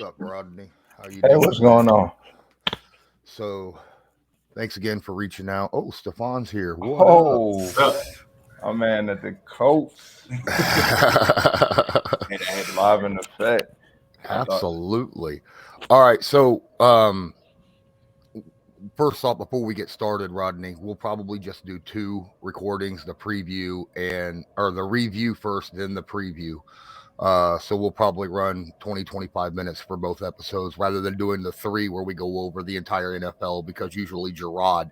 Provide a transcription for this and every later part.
up, Rodney? How you Hey, doing, what's man? going on? So, thanks again for reaching out. Oh, Stephon's here. What up? Oh, What's up? my man at the Colts And I had to live in effect. I thought, Absolutely. All right. So, first off, before we get started, Rodney, we'll probably just do two recordings: the preview or the review first, then the preview. So we'll probably run 20-25 minutes for both episodes rather than doing the three where we go over the entire NFL, because usually Gerard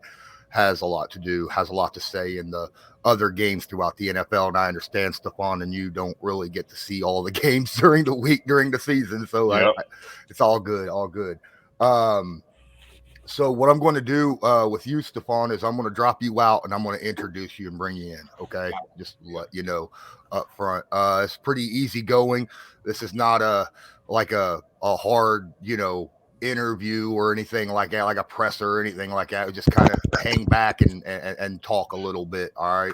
has a lot to do, has a lot to say in the other games throughout the NFL. And I understand Stephon and you don't really get to see all the games during the week, during the season. So yep. it's all good, all good. So what I'm going to do with you, Stephon, is I'm going to drop you out and I'm going to introduce you and bring you in. Okay, just let you know up front. It's pretty easy going. This is not a hard interview or anything like that, like a presser or anything like that. Just kind of hang back and talk a little bit. All right.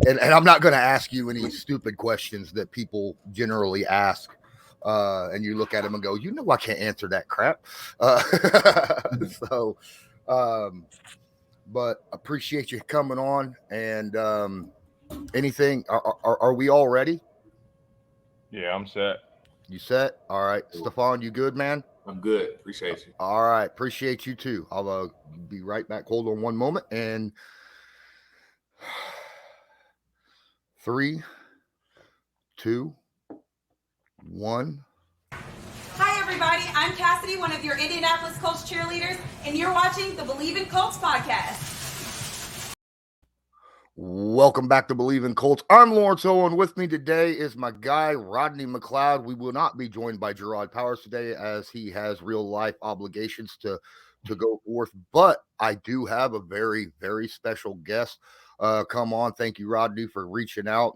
And I'm not going to ask you any stupid questions that people generally ask. And you look at him and go, I can't answer that crap. So, but appreciate you coming on. And anything, are we all ready? Yeah, I'm set. You set? All right. Stephon, you good, man? I'm good. Appreciate you. All right. Appreciate you too. I'll be right back. Hold on one moment. And 3, 2, 1. Hi, everybody. I'm Cassidy, one of your Indianapolis Colts cheerleaders, and you're watching the Bleav in Colts podcast. Welcome back to Bleav in Colts. I'm Lawrence Owen. With me today is my guy, Rodney McLeod. We will not be joined by Gerard Powers today as he has real life obligations to go forth. But I do have a very, very special guest come on. Thank you, Rodney, for reaching out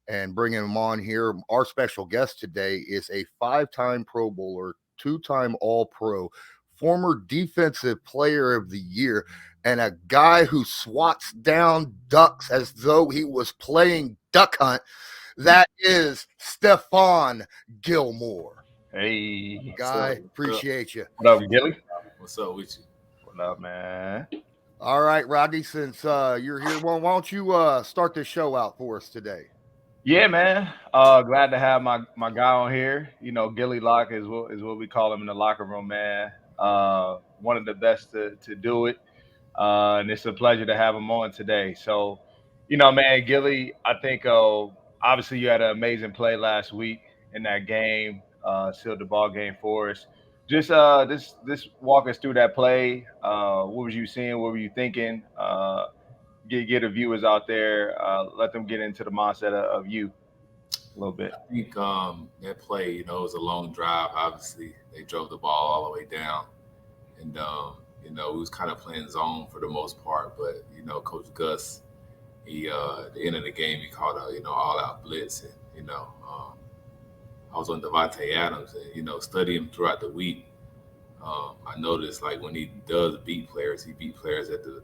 and bringing him on here. Our special guest today is a 5-time Pro Bowler, 2-time All-Pro, former Defensive Player of the Year, and a guy who swats down ducks as though he was playing duck hunt. That is Stephon Gilmore. Hey, Guy, appreciate you. what up, Gilly? What's up with you? What up, man? All right, Rodney, since you're here, why don't you start this show out for us today? Yeah, man. Glad to have my guy on here. Gilly Lock is what we call him in the locker room, man. One of the best to do it. And it's a pleasure to have him on today. So, man, Gilly, I think obviously you had an amazing play last week in that game, sealed the ball game for us. Just this walk us through that play. What was you seeing? What were you thinking? Get the viewers out there. Let them get into the mindset of you a little bit. I think that play, it was a long drive. Obviously, they drove the ball all the way down, and we was kind of playing zone for the most part. But Coach Gus, he at the end of the game, he called a all out blitz, and I was on Devontae Adams, and studying him throughout the week. I noticed like when he does beat players, he beat players at the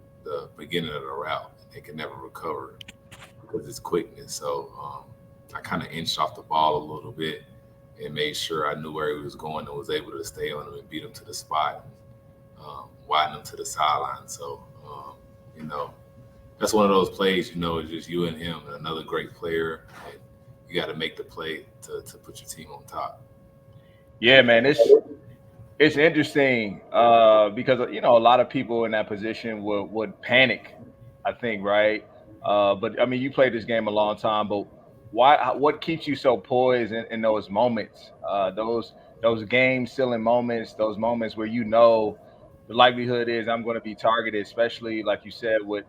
beginning of the route. They can never recover because it's quickness. So I kind of inched off the ball a little bit and made sure I knew where he was going and was able to stay on him and beat him to the spot, widen him to the sideline. So, that's one of those plays, it's just you and him and another great player. And you got to make the play to put your team on top. Yeah, man, it's interesting because a lot of people in that position would panic, I think, right? But I mean, you played this game a long time, but why? What keeps you so poised in those moments? Those game sealing moments, those moments where the likelihood is I'm going to be targeted, especially like you said with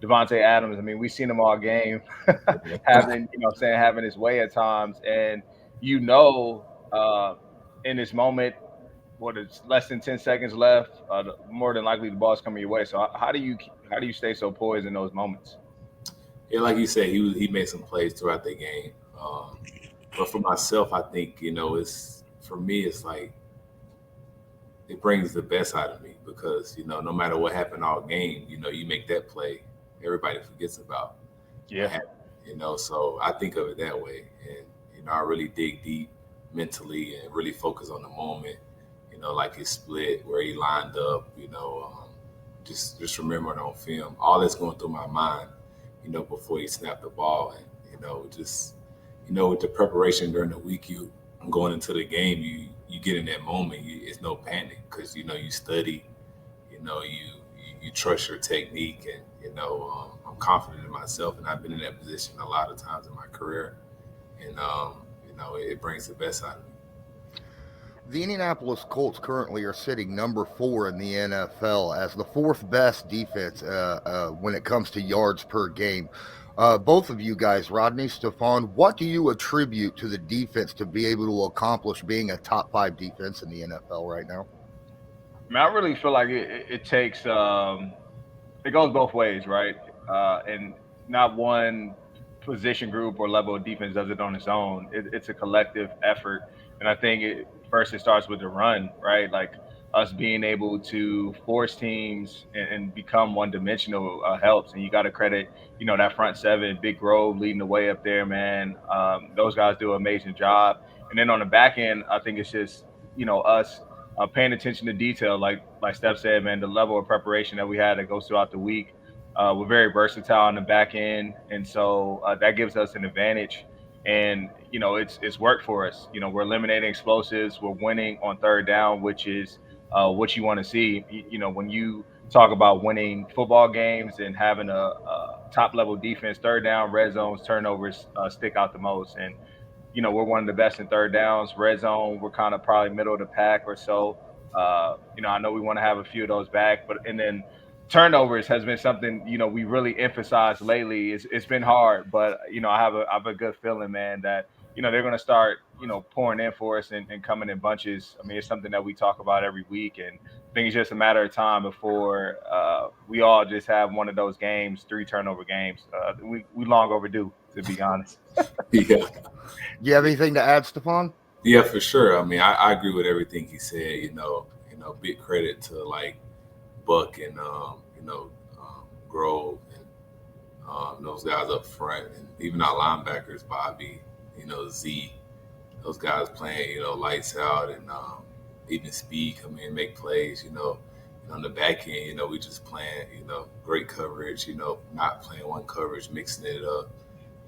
Devontae Adams. I mean, we've seen him all game having having his way at times, and uh, in this moment what it's less than 10 seconds left, more than likely the ball's coming your way. So how do you stay so poised in those moments? Yeah, like you said, he made some plays throughout the game. But for myself, I think it's for me. It's like it brings the best out of me because no matter what happened all game, you make that play, everybody forgets about what Yeah. happened. So I think of it that way, and I really dig deep. mentally and really focus on the moment. Like his split where he lined up. Just remembering on film all that's going through my mind. Before he snapped the ball, and just with the preparation during the week, you going into the game, you get in that moment. It's no panic because you study. You trust your technique, and I'm confident in myself, and I've been in that position a lot of times in my career, and it brings the best out of me. The Indianapolis Colts currently are sitting number 4 in the NFL as the 4th best defense when it comes to yards per game. Both of you guys, Rodney, Stephon, what do you attribute to the defense to be able to accomplish being a top 5 defense in the NFL right now? I mean, I really feel like it takes it goes both ways, right? And not one position group or level of defense does it on its own. It's a collective effort, and I think first it starts with the run, right? Like us being able to force teams and become one dimensional helps. And you got to credit, that front seven, Big Grove leading the way up there, man. Those guys do an amazing job. And then on the back end, I think it's just us paying attention to detail, like Steph said, man. The level of preparation that we had that goes throughout the week. We're very versatile on the back end, and so that gives us an advantage. And it's worked for us. We're eliminating explosives. We're winning on third down, which is what you want to see. When you talk about winning football games and having a top level defense, third down, red zones, turnovers stick out the most. And we're one of the best in third downs. Red zone, we're kind of probably middle of the pack or so. I know we want to have a few of those back, and then turnovers has been something we really emphasized lately. It's been hard, but I have a good feeling, man, that they're going to start pouring in for us and coming in bunches. I mean, it's something that we talk about every week, and I think it's just a matter of time before we all just have one of those games, 3 turnover games. We long overdue, to be honest. Yeah. Do you have anything to add, Stephon? Yeah, for sure. I mean, I agree with everything he said. Big credit to like Buck and Grove and those guys up front, and even our linebackers, Bobby, Z, those guys playing lights out, and even Speed come in and make plays. On the back end, we just playing great coverage. Not playing one coverage, mixing it up.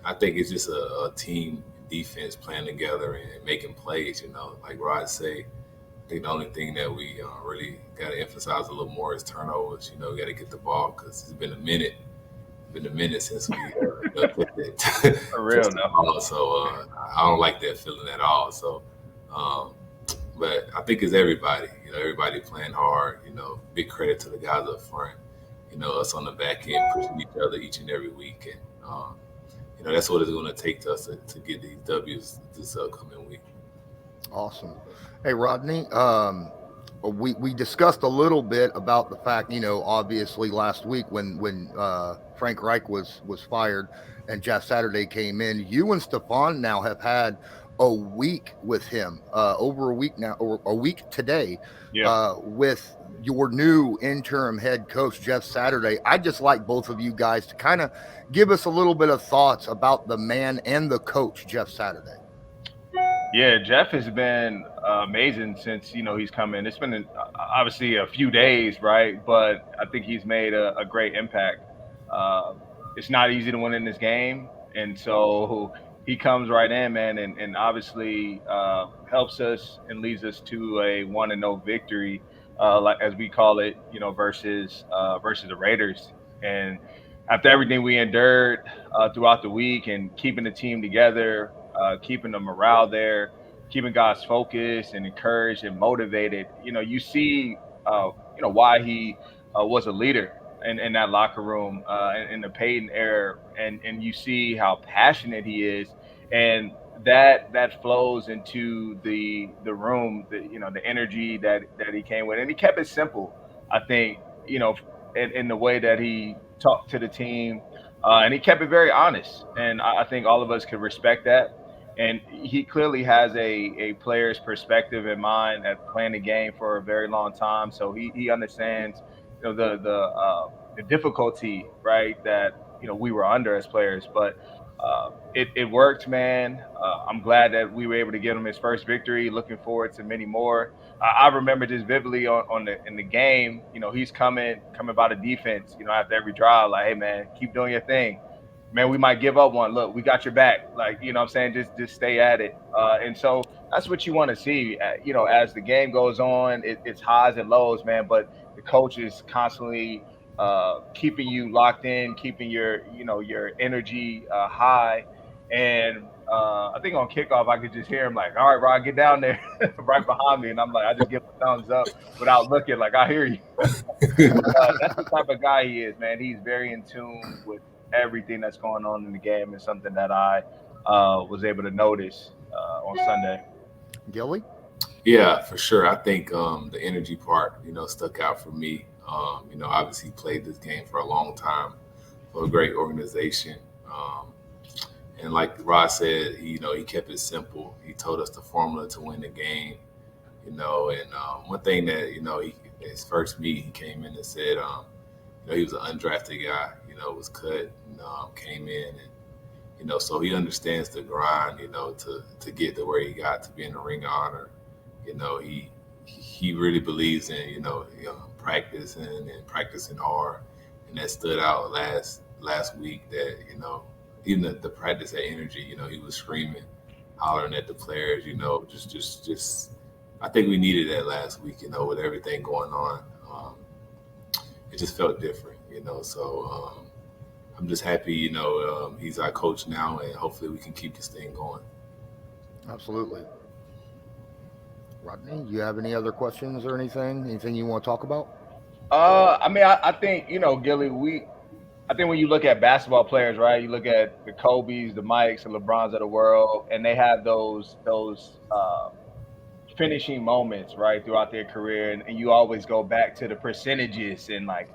I think it's just a team defense playing together and making plays. Like Rod say, I think the only thing that we really got to emphasize a little more is turnovers. We got to get the ball because it's been a minute. Since we took it. For real, no. So I don't like that feeling at all. So, but I think it's everybody. Everybody playing hard. Big credit to the guys up front. Us on the back end pushing each other each and every week, and that's what it's going to take to us to get these W's this upcoming week. Awesome. Hey, Rodney, we discussed a little bit about the fact, obviously last week when Frank Reich was fired and Jeff Saturday came in, you and Stephon now have had a week with him, over a week now, or a week today, with your new interim head coach, Jeff Saturday. I'd just like both of you guys to kind of give us a little bit of thoughts about the man and the coach, Jeff Saturday. Yeah, Jeff has been amazing since he's come in. It's been obviously a few days, right? But I think he's made a great impact. It's not easy to win in this game, and so he comes right in, man, and obviously helps us and leads us to a 1-0 victory, like as we call it, versus the Raiders. And after everything we endured throughout the week and keeping the team together, keeping the morale there, keeping guys focused and encouraged and motivated. You see, why he was a leader in that locker room in the Peyton era, and you see how passionate he is, and that flows into the room, the energy that he came with, and he kept it simple. I think in the way that he talked to the team, and he kept it very honest, and I think all of us could respect that. And he clearly has a player's perspective in mind at playing the game for a very long time. So he understands the difficulty, right, that we were under as players. But It worked, man. I'm glad that we were able to get him his first victory. Looking forward to many more. I remember just vividly on the in the game. He's coming by the defense. After every drive, like, hey man, keep doing your thing. Man, we might give up one. Look, we got your back. Like, what I'm saying, just stay at it. And so that's what you want to see. As the game goes on, it's highs and lows, man. But the coach is constantly keeping you locked in, keeping your energy high. And I think on kickoff, I could just hear him like, "All right, Rod, get down there," right behind me, and I'm like, I just give him a thumbs up without looking, like I hear you. That's the type of guy he is, man. He's very in tune with everything that's going on in the game, and something that I was able to notice on Sunday. Gilly? Yeah, for sure. I think the energy part, stuck out for me. Obviously played this game for a long time for a great organization. And like Rod said, he kept it simple. He told us the formula to win the game, and one thing that, his first meet, he came in and said, he was an undrafted guy, was cut and came in and, so he understands the grind, to get to where he got to be in the ring of honor. He really believes in, practicing and practicing hard. And that stood out last week that, even the practice at energy, he was screaming, hollering at the players, just I think we needed that last week, with everything going on. It just felt different, so I'm just happy, he's our coach now, and hopefully we can keep this thing going. Absolutely. Rodney, you have any other questions or anything you want to talk about? I think, Gilly, I think when you look at basketball players, right, you look at the Kobe's, the Mikes, and LeBrons of the world, and they have those finishing moments, right, throughout their career, and you always go back to the percentages and like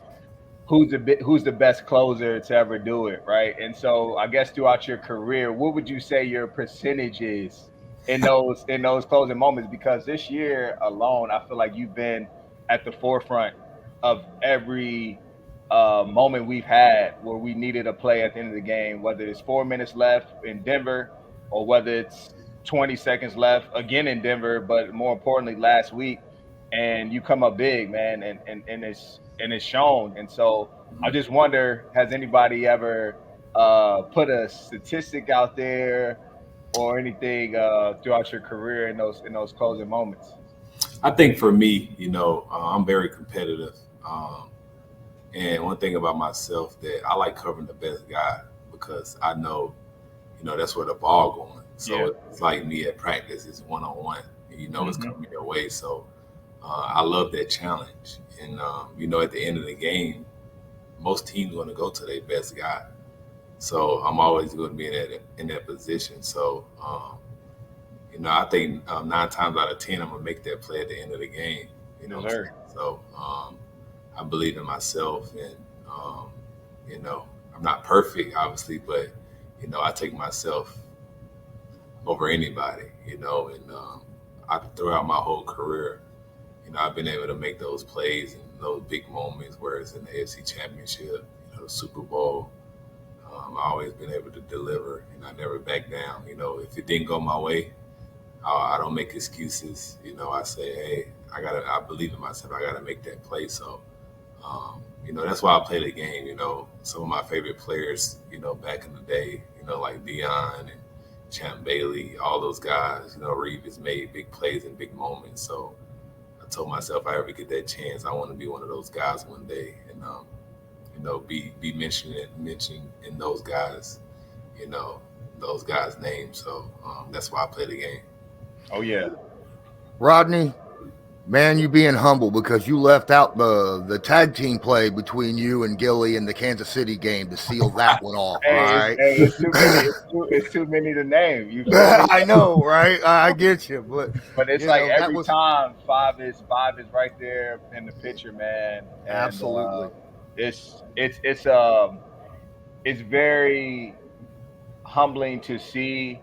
who's the best closer to ever do it, right? And so I guess throughout your career, what would you say your percentage is in those closing moments? Because this year alone, I feel like you've been at the forefront of every moment we've had where we needed a play at the end of the game, whether it's 4 minutes left in Denver or whether it's 20 seconds left again in Denver, but more importantly last week, and you come up big, man, and it's shown. And so I just wonder, has anybody ever put a statistic out there or anything throughout your career in those closing moments? I think for me, I'm very competitive. And one thing about myself that I like covering the best guy because I know, that's where the ball going. So Yeah. It's like me at practice, it's one-on-one. And it's coming your way. So I love that challenge. And, at the end of the game, most teams want to go to their best guy. So I'm always going to be in that position. So, I think 9 times out of 10, I'm going to make that play at the end of the game. Yes, sir. So I believe in myself, and I'm not perfect, obviously, but I take myself over anybody. And throughout my whole career, I've been able to make those plays and those big moments, where it's in the AFC Championship, the Super Bowl. I've always been able to deliver, and I never back down. If it didn't go my way, I don't make excuses. I say, hey, I believe in myself. I got to make that play. So, that's why I play the game. Some of my favorite players, back in the day, like Dion and Champ Bailey, all those guys, Reeve has made big plays and big moments. So I told myself, if I ever get that chance, I want to be one of those guys one day, and be mentioned in those guys, those guys' names. So that's why I play the game. Oh yeah. Rodney, man, you being humble because you left out the tag team play between you and Gilly in the Kansas City game to seal that one off. Hey, right? it's too many. It's too many to name. You feel me? I know, right? I get you, But it's like every was time five is right there in the picture, man. And, absolutely. It's very humbling to see,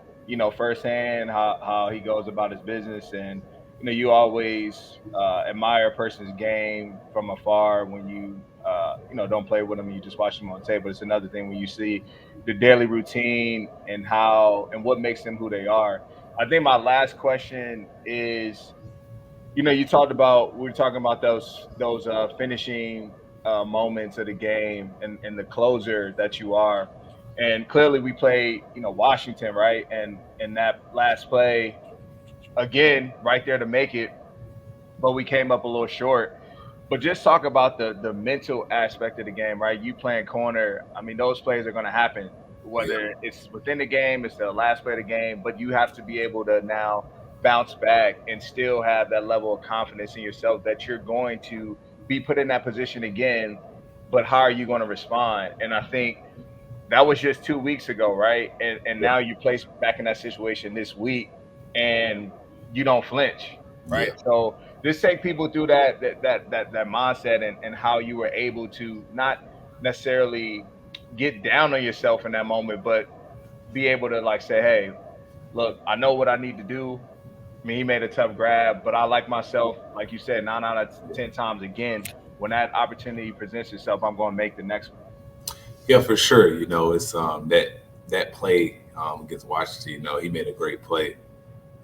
firsthand how he goes about his business. And you always admire a person's game from afar when you don't play with them and you just watch them on tape. But it's another thing when you see the daily routine and how and what makes them who they are. I think my last question is, we were talking about those finishing moments of the game and the closer that you are. And clearly we played, Washington, right? And that last play again, right there to make it, but we came up a little short. But just talk about the mental aspect of the game, right? You playing corner. I mean, those plays are going to happen, Yeah. whether it's within the game, it's the last play of the game. But you have to be able to now bounce back and still have that level of confidence in yourself that you're going to be put in that position again. But how are you going to respond? And I think that was just 2 weeks ago, right? And Yeah. now you place back in that situation this week, and you don't flinch, right? Yeah. So just take people through that mindset and how you were able to not necessarily get down on yourself in that moment, but be able to like say, hey, look, I know what I need to do. I mean, he made a tough grab, but I like myself, like you said, 9 out of 10 times again. When that opportunity presents itself, I'm going to make the next one. Yeah, for sure. It's that play against Washington. He made a great play,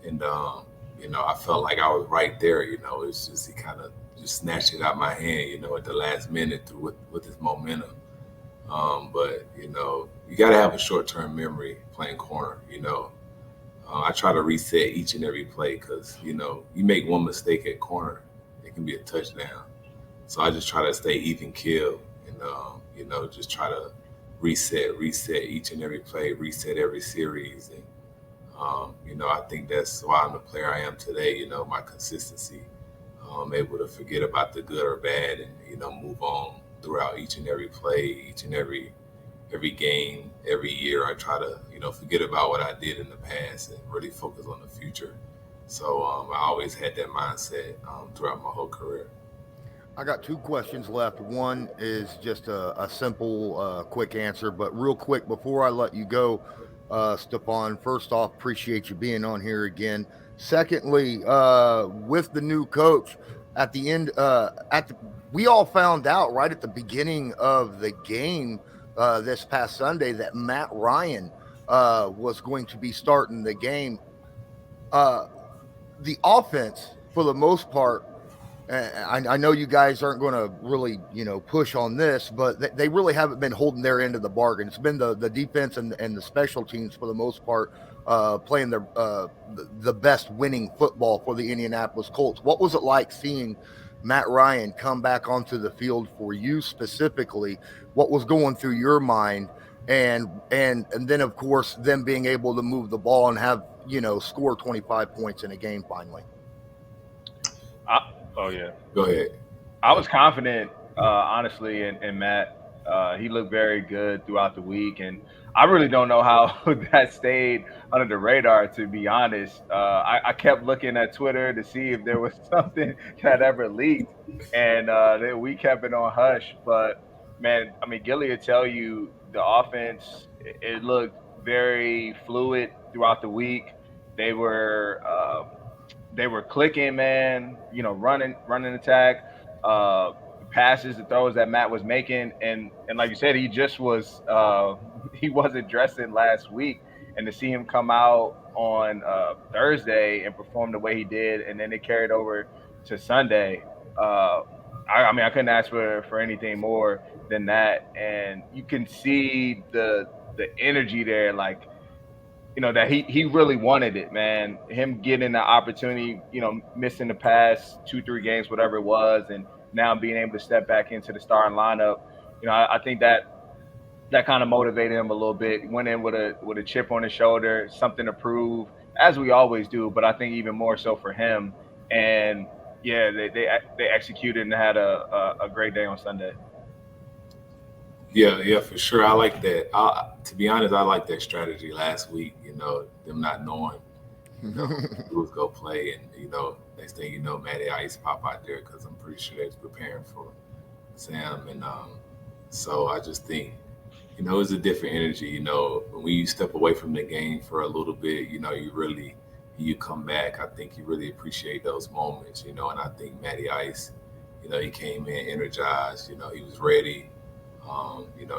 and I felt like I was right there. It's just he kind of just snatched it out of my hand. At the last minute with his momentum. But you got to have a short-term memory playing corner. I try to reset each and every play because you make one mistake at corner, it can be a touchdown. So I just try to stay even keel and just try to reset each and every play, reset every series, and I think that's why I'm the player I am today. My consistency. I'm able to forget about the good or bad and move on throughout each and every play, each and every game, every year. I try to forget about what I did in the past and really focus on the future. So I always had that mindset throughout my whole career. I got two questions left. One is just a simple, quick answer, but real quick before I let you go, Stephon. First off, appreciate you being on here again. Secondly, with the new coach at the end, we all found out right at the beginning of the game this past Sunday that Matt Ryan was going to be starting the game. Uh, the offense, for the most part, I know you guys aren't going to really, push on this, but they really haven't been holding their end of the bargain. It's been the defense and the special teams for the most part playing the best winning football for the Indianapolis Colts. What was it like seeing Matt Ryan come back onto the field for you specifically? What was going through your mind? And then of course them being able to move the ball and have score 25 points in a game finally. Oh yeah. Go ahead. I was confident, honestly, in Matt. He looked very good throughout the week, and I really don't know how that stayed under the radar. To be honest, I kept looking at Twitter to see if there was something that ever leaked, and then we kept it on hush. But man, I mean, Gilly will tell you the offense. It looked very fluid throughout the week. They were. They were clicking, man. Running attack, passes, the throws that Matt was making, and like you said, he just was he wasn't dressing last week, and to see him come out on Thursday and perform the way he did, and then it carried over to Sunday. I mean, I couldn't ask for anything more than that, and you can see the energy there, like that he really wanted it, man. Him getting the opportunity, missing the past 2-3 games, whatever it was, and now being able to step back into the starting lineup. I think that kind of motivated him a little bit. Went in with a chip on his shoulder, something to prove, as we always do. But I think even more so for him. And yeah, they executed and had a great day on Sunday. Yeah, for sure. I like that. To be honest, I like that strategy last week. Them not knowing, who was gonna play, and next thing you know, Matty Ice pop out there because I'm pretty sure they was preparing for Sam, and so I just think, it's a different energy. When you step away from the game for a little bit, you come back. I think you really appreciate those moments. And I think Matty Ice he came in energized. He was ready.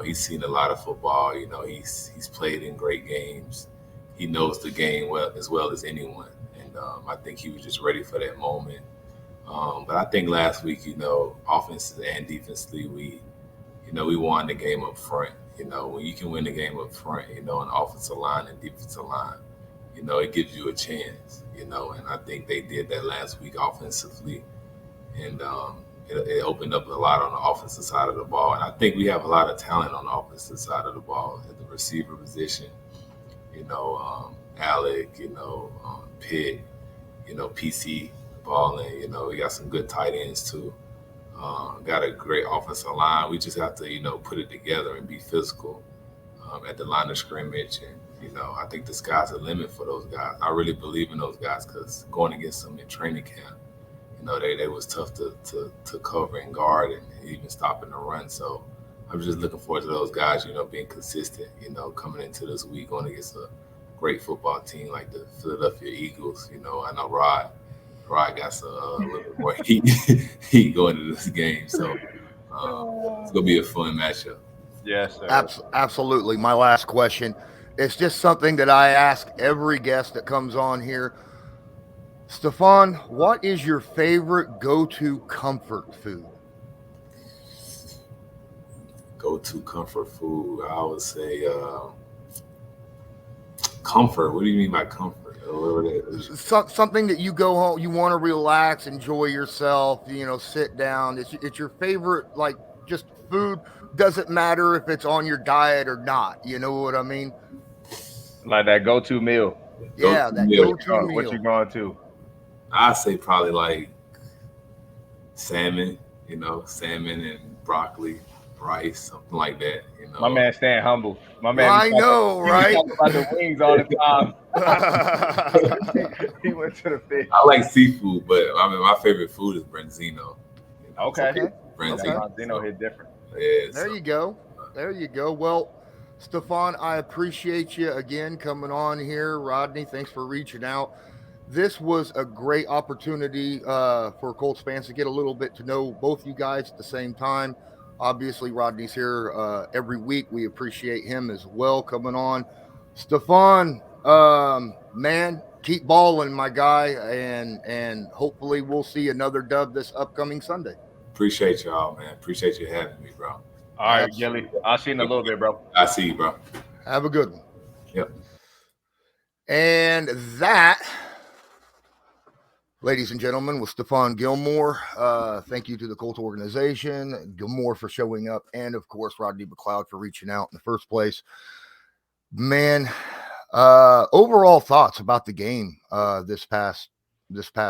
He's seen a lot of football. He's played in great games. He knows the game well as anyone, and I think he was just ready for that moment. But I think last week, offensively and defensively, we won the game up front. When you can win the game up front, an offensive line and defensive line, it gives you a chance. And I think they did that last week offensively, and it opened up a lot on the offensive side of the ball. And I think we have a lot of talent on the offensive side of the ball at the receiver position. Alec, Pitt, PC balling. We got some good tight ends too. Got a great offensive line. We just have to, put it together and be physical at the line of scrimmage. And, I think the sky's the limit for those guys. I really Bleav in those guys because going against them in training camp, they was tough to cover and guard and even stopping the run. So I'm just looking forward to those guys, being consistent, coming into this week going against a great football team like the Philadelphia Eagles. I know Rod got a little bit more heat going into this game. So it's going to be a fun matchup. Yes, sir. Absolutely. My last question. It's just something that I ask every guest that comes on here. Stephon, what is your favorite go-to comfort food? Go-to comfort food, I would say comfort. What do you mean by comfort? Something that you go home, you want to relax, enjoy yourself, sit down. It's your favorite, like, just food. Doesn't matter if it's on your diet or not. You know what I mean? Like that go-to meal. Yeah, that go-to meal. What you going to? I'd say probably like salmon, salmon and broccoli, rice, something like that. My man staying humble. My man. I know, right? He talk about the wings all the time. He went to the fish. I like seafood, but my favorite food is branzino. Okay. Branzino hit different. Yeah. There you go. Well, Stephon, I appreciate you again coming on here. Rodney, thanks for reaching out. This was a great opportunity for Colts fans to get a little bit to know both you guys at the same time. Obviously, Rodney's here every week. We appreciate him as well coming on. Stephon, man, keep balling, my guy, and hopefully we'll see another dub this upcoming Sunday. Appreciate y'all, man. Appreciate you having me, bro. All right, Gilly. I'll see you in a little bit, bro. I see you, bro. Have a good one. Yep. And that, ladies and gentlemen, was Stephon Gilmore. Thank you to the Colts organization, Gilmore for showing up, and of course Rodney McLeod for reaching out in the first place. Man, overall thoughts about the game this past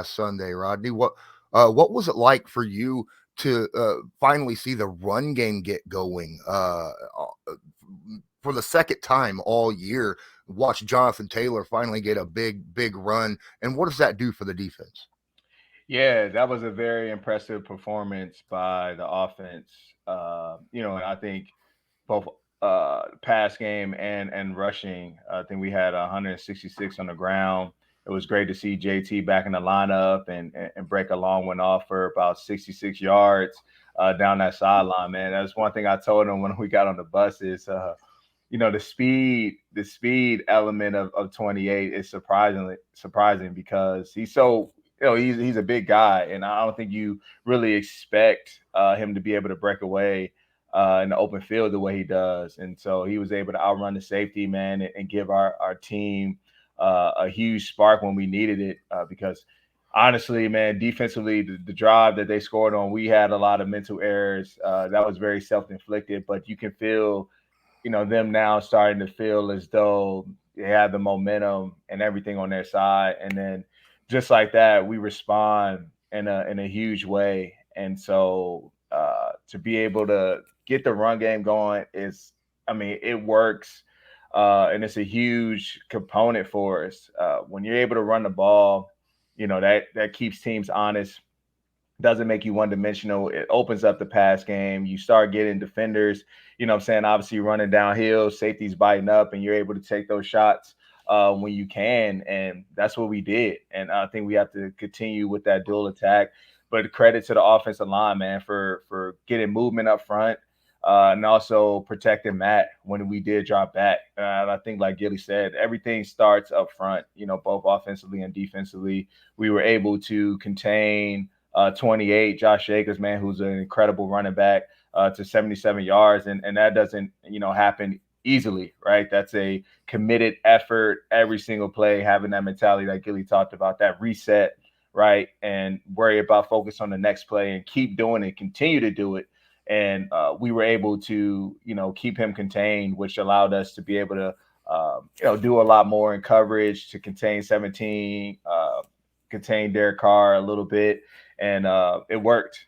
Sunday, Rodney. What was it like for you to finally see the run game get going for the second time all year? Watch Jonathan Taylor finally get a big run. And what does that do for the defense? Yeah, that was a very impressive performance by the offense. And I think both pass game and rushing, I think we had 166 on the ground. It was great to see JT back in the lineup and break a long one off for about 66 yards down that sideline, man. That's one thing I told him when we got on the bus is, the speed element of 28 is surprising because he's so, he's a big guy, and I don't think you really expect him to be able to break away in the open field the way he does. And so he was able to outrun the safety, man, and give our team a huge spark when we needed it because honestly, man, defensively, the drive that they scored on, we had a lot of mental errors. That was very self-inflicted, but you can feel, them now starting to feel as though they have the momentum and everything on their side. And then just like that, we respond in a huge way. And so to be able to get the run game going it works. And it's a huge component for us. When you're able to run the ball, that keeps teams honest, doesn't make you one-dimensional. It opens up the pass game. You start getting defenders, obviously running downhill, safeties biting up, and you're able to take those shots when you can. And that's what we did. And I think we have to continue with that dual attack. but credit to the offensive line, man, for getting movement up front. And also protecting Matt when we did drop back. And I think, like Gilly said, everything starts up front, both offensively and defensively. We were able to contain 28, Josh Jacobs, man, who's an incredible running back, to 77 yards. And that doesn't, happen easily, right? That's a committed effort every single play, having that mentality that Gilly talked about, that reset, right? And worry about focus on the next play and keep doing it, continue to do it. And we were able to, keep him contained, which allowed us to be able to, do a lot more in coverage to contain 17, contain Derek Carr a little bit. And it worked.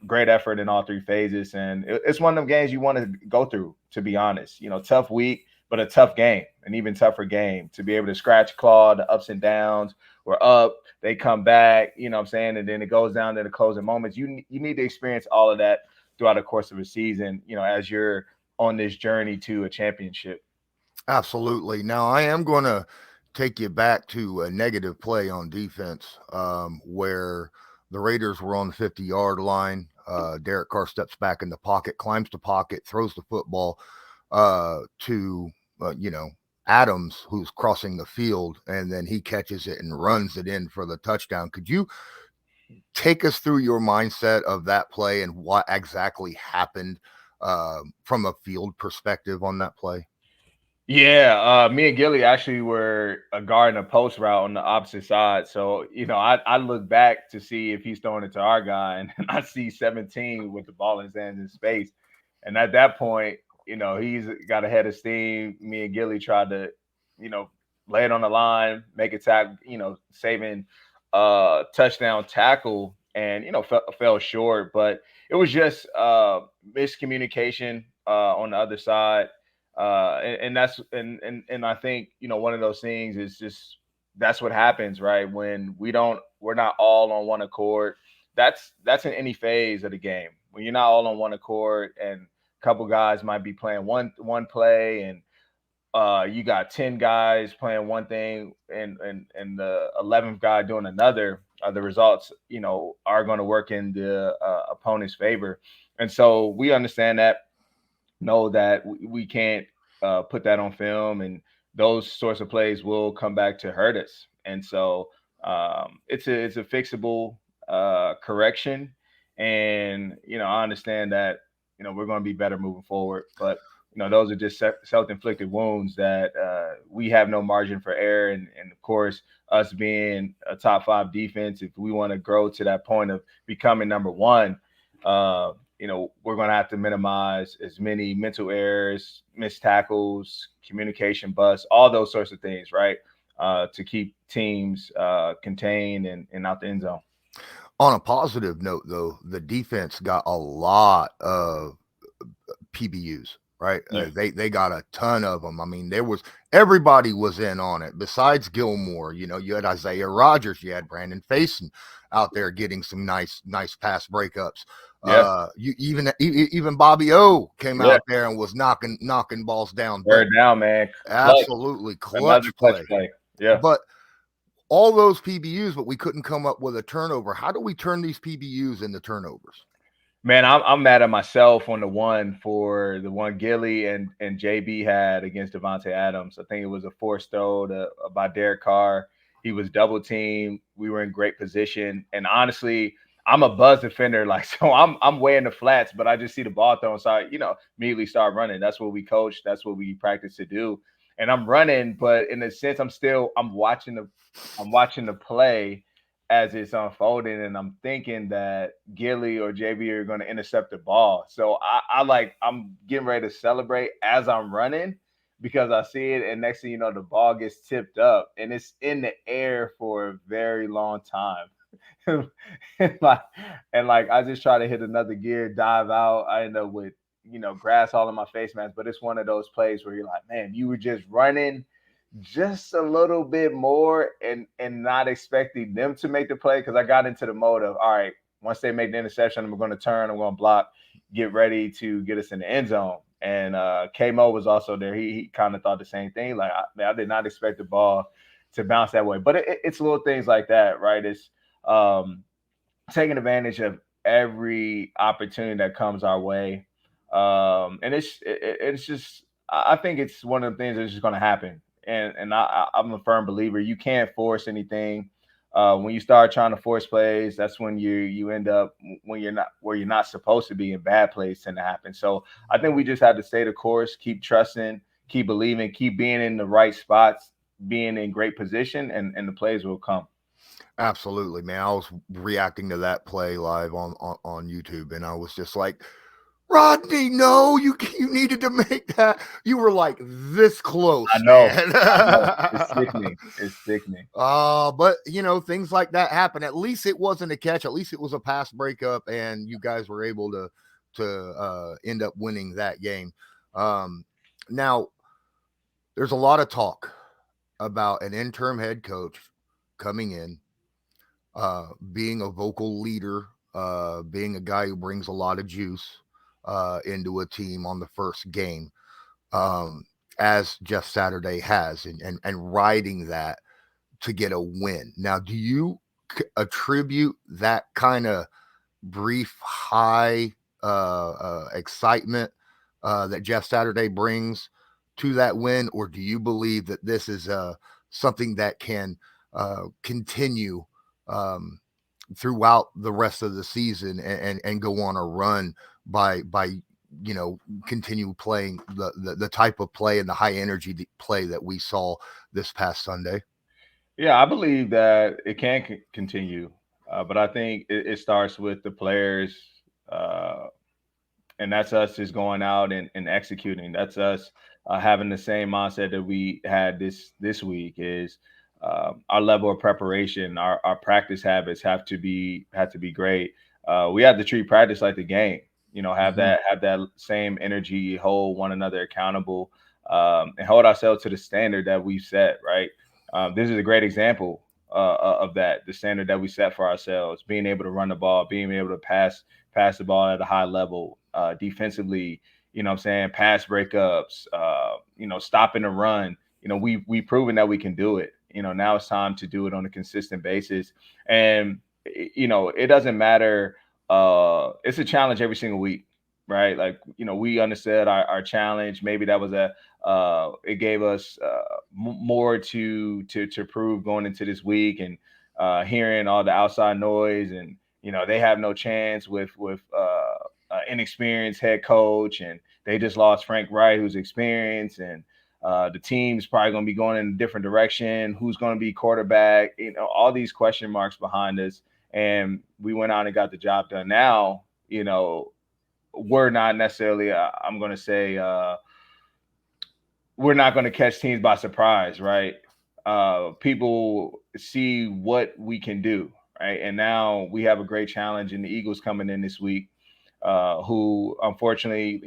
Great effort in all three phases. And it's one of them games you want to go through, to be honest. Tough week, but a tough game, an even tougher game, to be able to scratch, claw, the ups and downs. We're up, they come back, you know what I'm saying? And then it goes down to the closing moments. You need to experience all of that throughout the course of a season, as you're on this journey to a championship. Absolutely. Now, I am going to take you back to a negative play on defense, where the Raiders were on the 50-yard line. Derek Carr steps back in the pocket, climbs the pocket, throws the football to Adams, who's crossing the field, and then he catches it and runs it in for the touchdown. Could you take us through your mindset of that play and what exactly happened from a field perspective on that play? Yeah, me and Gilly actually were a guard and a post route on the opposite side. So, I look back to see if he's throwing it to our guy, and I see 17 with the ball in his hands in space. And at that point, he's got a head of steam. Me and Gilly tried to, lay it on the line, make it tag, saving touchdown tackle, and fell short. But it was just miscommunication on the other side. And that's and I think one of those things is just that's what happens, right? When we're not all on one accord. That's in any phase of the game. When you're not all on one accord, and a couple guys might be playing one play, and you got 10 guys playing one thing, and the 11th guy doing another. The results, are going to work in the opponent's favor, and so we understand that. Know that we can't put that on film, and those sorts of plays will come back to hurt us. And so it's a fixable correction, and I understand that we're going to be better moving forward. But those are just self-inflicted wounds that we have no margin for error, and of course, us being a top 5 defense, if we want to grow to that point of becoming number 1. We're going to have to minimize as many mental errors, missed tackles, communication busts, all those sorts of things, right? To keep teams contained and out the end zone. On a positive note, though, the defense got a lot of PBUs, right? Yeah. They got a ton of them. I mean, everybody was in on it besides Gilmore. You had Isaiah Rodgers, you had Brandon Faison out there getting some nice pass breakups. Yeah. You even Bobby O came out there and was knocking balls down. Bear down, man. Absolutely clutch play. Yeah. But all those PBUs, but we couldn't come up with a turnover. How do we turn these PBUs into turnovers? Man, I'm mad at myself on the one Gilly and JB had against Devontae Adams. I think it was a forced throw by Derek Carr. He was double teamed. We were in great position, and honestly, I'm a buzz defender, so I'm way in the flats, but I just see the ball thrown, so I, immediately start running. That's what we coach. That's what we practice to do. And I'm running, but in a sense, I'm watching the play as it's unfolding, and I'm thinking that Gilly or JB are going to intercept the ball. So I'm getting ready to celebrate as I'm running, because I see it, and next thing you know, the ball gets tipped up, and it's in the air for a very long time. and I just try to hit another gear, dive out. I end up with grass all in my face mask. But it's one of those plays where you're like, man, you were just running just a little bit more and not expecting them to make the play, because I got into the mode of, all right, once they make the interception, I'm going to turn, I'm going to block, get ready to get us in the end zone. And K-Mo was also there. He kind of thought the same thing. Like, I did not expect the ball to bounce that way. But it's little things like that, right? It's taking advantage of every opportunity that comes our way. And it's just I think it's one of the things that's just going to happen. And I'm a firm believer you can't force anything. When you start trying to force plays, that's when you end up when you're not where you're not supposed to be, and bad plays tend to happen. So I think we just have to stay the course, keep trusting, keep believing, keep being in the right spots, being in great position, and the plays will come. Absolutely, man. I was reacting to that play live on YouTube, and I was just like, Rodney, no, you needed to make that. You were like this close, I know. man. I know. It's sickening. It's sickening. But things like that happen. At least it wasn't a catch. At least it was a pass breakup, and you guys were able to end up winning that game. Now there's a lot of talk about an interim head coach coming in, being a vocal leader, being a guy who brings a lot of juice into a team on the first game, as Jeff Saturday has, and riding that to get a win. Now, do you attribute that kind of brief high excitement that Jeff Saturday brings to that win, or do you believe that this is something that can continue throughout the rest of the season and go on a run by continue playing the type of play and the high energy play that we saw this past Sunday? Yeah, I believe that it can continue, but I think it starts with the players, and that's us just going out and executing. That's us having the same mindset that we had this week. Is our level of preparation, our practice habits have to be great. We have to treat practice like the game. Have that same energy, hold one another accountable, and hold ourselves to the standard that we've set. Right. This is a great example of that. The standard that we set for ourselves, being able to run the ball, being able to pass the ball at a high level, defensively. Pass breakups. Stopping the run. We've proven that we can do it. Now it's time to do it on a consistent basis. And, it doesn't matter. It's a challenge every single week, right? Like, we understood our challenge. Maybe that was it gave us more to prove going into this week, and hearing all the outside noise, and, they have no chance with inexperienced head coach, and they just lost Frank Wright, who's experienced, and the team's probably going to be going in a different direction. Who's going to be quarterback? All these question marks behind us. And we went out and got the job done. Now, we're not necessarily, I'm going to say, we're not going to catch teams by surprise, right? People see what we can do, right? And now we have a great challenge in the Eagles coming in this week, who unfortunately,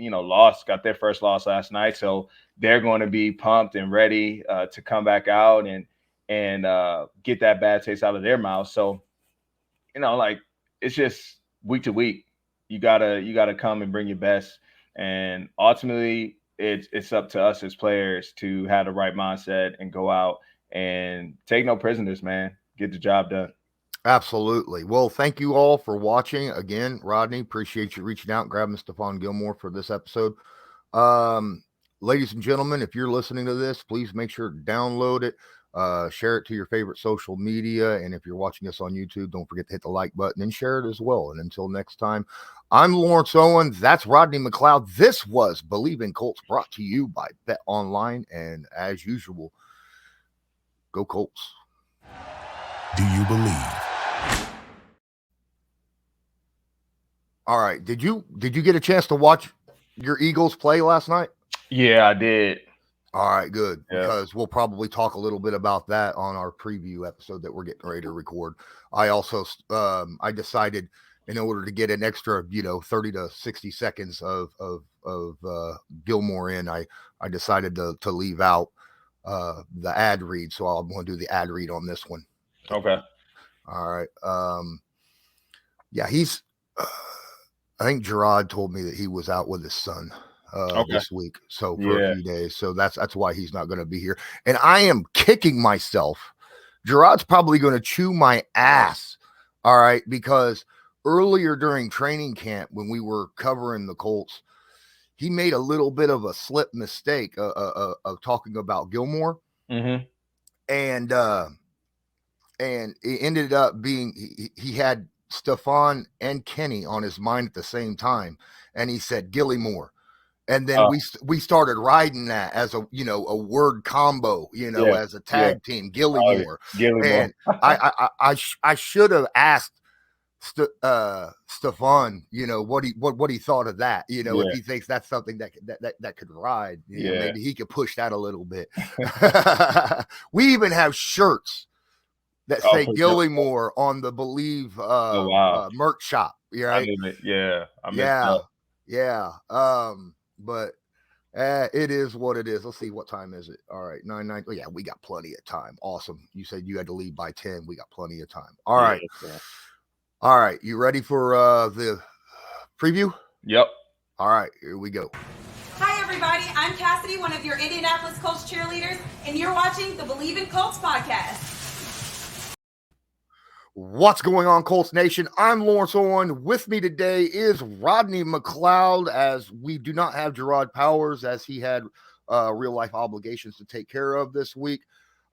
got their first loss last night. So they're going to be pumped and ready to come back out and get that bad taste out of their mouth. So, it's just week to week. You gotta come and bring your best. And ultimately, it's up to us as players to have the right mindset and go out and take no prisoners, man. Get the job done. Absolutely. Well, thank you all for watching. Again, Rodney, appreciate you reaching out and grabbing Stephon Gilmore for this episode. Ladies and gentlemen, if you're listening to this, please make sure to download it, share it to your favorite social media. And if you're watching us on YouTube, don't forget to hit the like button and share it as well. And until next time, I'm Lawrence Owen. That's Rodney McLeod. This was Bleav in Colts, brought to you by Bet Online. And as usual, go Colts. Do you believe? All right. Did you get a chance to watch your Eagles play last night? Yeah, I did. All right, good. Yeah. Because we'll probably talk a little bit about that on our preview episode that we're getting ready to record. I also I decided, in order to get an extra 30 to 60 seconds of Gilmore in, I decided to leave out the ad read. So I'm going to do the ad read on this one. Okay. All right. Yeah, he's I think Gerard told me that he was out with his son this week, so for a few days. So that's why he's not going to be here. And I am kicking myself. Gerard's probably going to chew my ass All right, because earlier during training camp when we were covering the Colts, he made a little bit of a slip mistake of talking about Gilmore, Mm-hmm. and it ended up being he had Stephon and Kenny on his mind at the same time, and he said Gilmore. And then we started riding that as a a word combo, Yeah. as a tag team, Gilmore. Gilmore. And I should have asked Stephon, what he thought of that, if he thinks that's something that could ride, maybe he could push that a little bit. We even have shirts that say Gilmore on the Bleav merch shop. Right? But it is what it is. Let's see, what time is it? All right, 9. Oh, yeah, we got plenty of time. Awesome. You said you had to leave by 10. We got plenty of time. All right. All right. You ready for the preview? Yep. All right, here we go. Hi, everybody. I'm Cassidy, one of your Indianapolis Colts cheerleaders, and you're watching the Bleav in Colts podcast. What's going on, Colts Nation? I'm Lawrence Owen. With me today is Rodney McLeod, as we do not have Gerard Powers, as he had real-life obligations to take care of this week.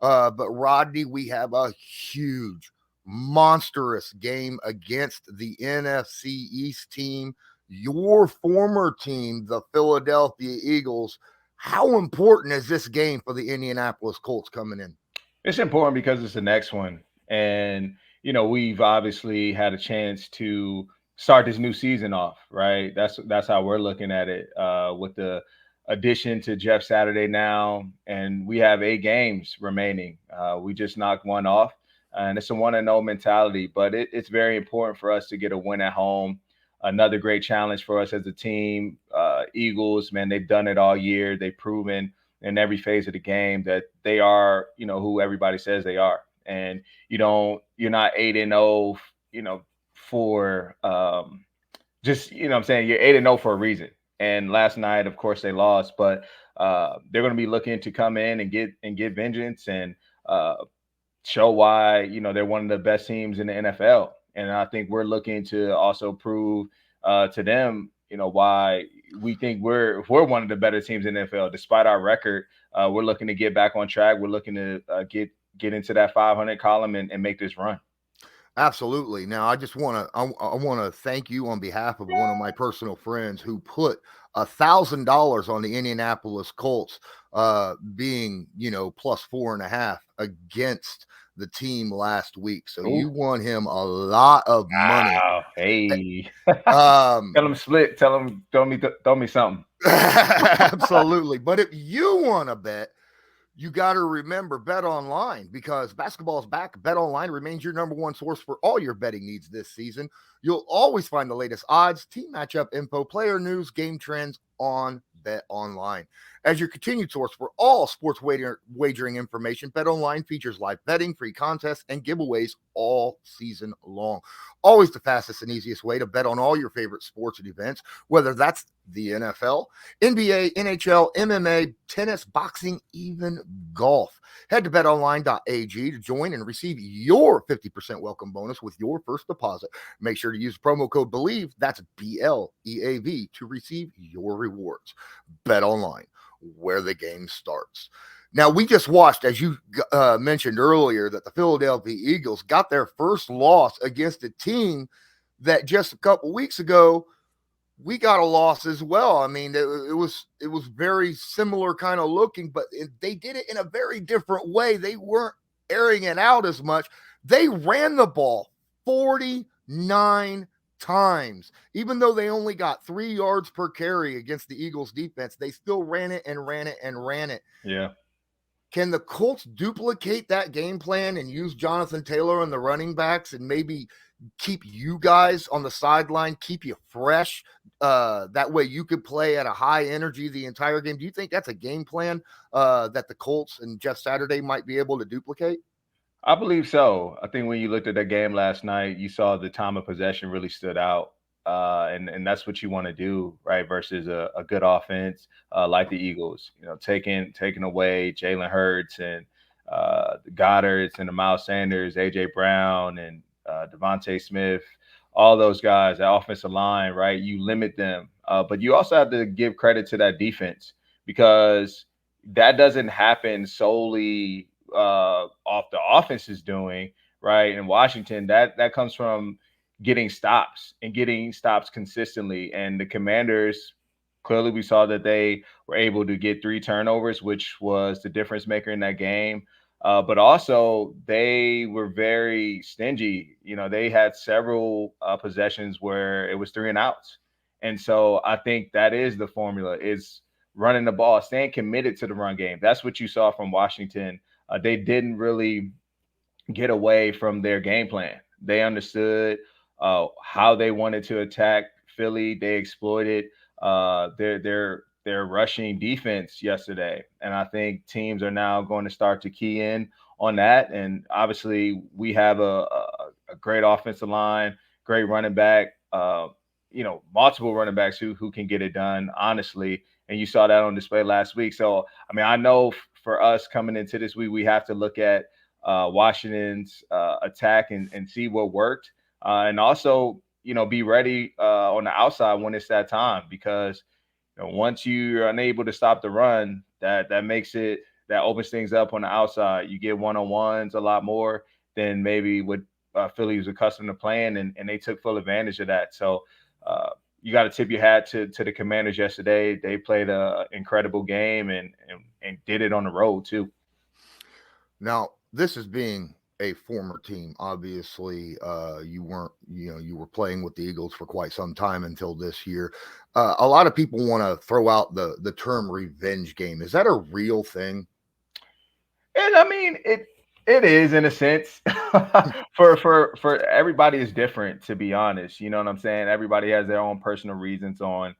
But Rodney, we have a huge, monstrous game against the NFC East team, your former team, the Philadelphia Eagles. How important is this game for the Indianapolis Colts coming in? It's important because it's the next one. And we've obviously had a chance to start this new season off, right? That's how we're looking at it, with the addition to Jeff Saturday now, and we have 8 games remaining. We just knocked one off, and it's a 1-0 mentality, but it's very important for us to get a win at home. Another great challenge for us as a team. Eagles, man, they've done it all year. They've proven in every phase of the game that they are, who everybody says they are. And you're not 8-0, for just, I'm saying, you're 8-0 for a reason. And last night, of course, they lost, but they're going to be looking to come in and get vengeance and show why, they're one of the best teams in the NFL. And I think we're looking to also prove to them, why we think we're one of the better teams in the NFL. Despite our record, we're looking to get back on track. We're looking to get into that 500 column and make this run. Absolutely. Now, I just want to thank you on behalf of one of my personal friends who put $1,000 on the Indianapolis Colts, being plus 4.5 against the team last week. So you won him a lot of money. Wow. Hey, tell him split. Tell him throw me something. Absolutely. But if you want to bet, you got to remember Bet Online, because basketball is back. Bet Online remains your number one source for all your betting needs this season. You'll always find the latest odds, team matchup info, player news, game trends on Bet Online. As your continued source for all sports wagering information, Bet Online features live betting, free contests, and giveaways all season long. Always the fastest and easiest way to bet on all your favorite sports and events, whether that's the NFL, NBA, NHL, MMA, tennis, boxing, even golf. Head to betonline.ag to join and receive your 50% welcome bonus with your first deposit. Make sure to use promo code Bleav, that's BLEAV, to receive your rewards. Bet Online, where the game starts. Now, we just watched, as you mentioned earlier, that the Philadelphia Eagles got their first loss against a team that just a couple weeks ago we got a loss as well. I mean, it was very similar kind of looking, but they did it in a very different way. They weren't airing it out as much. They ran the ball 49 times. Even though they only got 3 yards per carry against the Eagles defense, they still ran it and ran it and ran it. Yeah. Can the Colts duplicate that game plan and use Jonathan Taylor and the running backs and maybe keep you guys on the sideline, keep you fresh? That way you could play at a high energy the entire game. Do you think that's a game plan that the Colts and Jeff Saturday might be able to duplicate? I believe so. I think when you looked at that game last night, you saw the time of possession really stood out. And that's what you want to do, right? Versus a good offense like the Eagles, taking away Jalen Hurts and the Goddards and the Miles Sanders, AJ Brown, and Devontae Smith, all those guys, that offensive line, right? You limit them, but you also have to give credit to that defense because that doesn't happen solely off the offense is doing, right? In Washington, that comes from getting stops consistently. And the Commanders, clearly we saw that they were able to get 3 turnovers, which was the difference maker in that game. But also they were very stingy. You know, they had several possessions where it was 3 and outs. And so I think that is the formula, is running the ball, staying committed to the run game. That's what you saw from Washington. They didn't really get away from their game plan. They understood how they wanted to attack Philly. They exploited their rushing defense yesterday, and I think teams are now going to start to key in on that. And obviously, we have a great offensive line, great running back. Multiple running backs who can get it done, honestly. And you saw that on display last week. So, I mean, I know for us coming into this week, we have to look at Washington's attack and see what worked, and also be ready on the outside when it's that time, because once you're unable to stop the run, that opens things up on the outside. You get one-on-ones a lot more than maybe what Philly was accustomed to playing, and they took full advantage of that. So you got to tip your hat to the Commanders yesterday. They played an incredible game and did it on the road too. Now, this is being a former team. Obviously, you were playing with the Eagles for quite some time until this year. A lot of people want to throw out the term revenge game. Is that a real thing? And I mean, it is in a sense. for everybody is different, to be honest. You know what I'm saying? Everybody has their own personal reasons on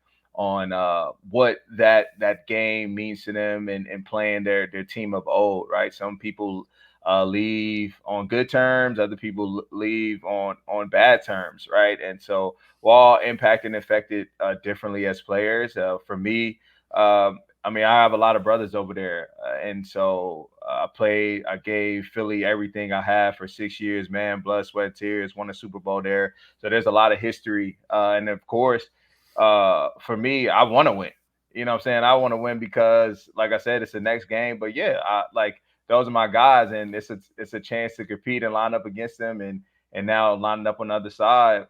what that game means to them and playing their team of old, right? Some people leave on good terms, other people leave on bad terms, right? And so we're all impacted and affected differently as players. For me, I mean, I have a lot of brothers over there, and so I gave Philly everything I have for 6 years, man, blood, sweat, tears, won a Super Bowl there. So there's a lot of history, and of course, for me, I want to win. You know what I'm saying? I want to win because, like I said, it's the next game. But yeah, those are my guys, and it's a chance to compete and line up against them, and now lining up on the other side.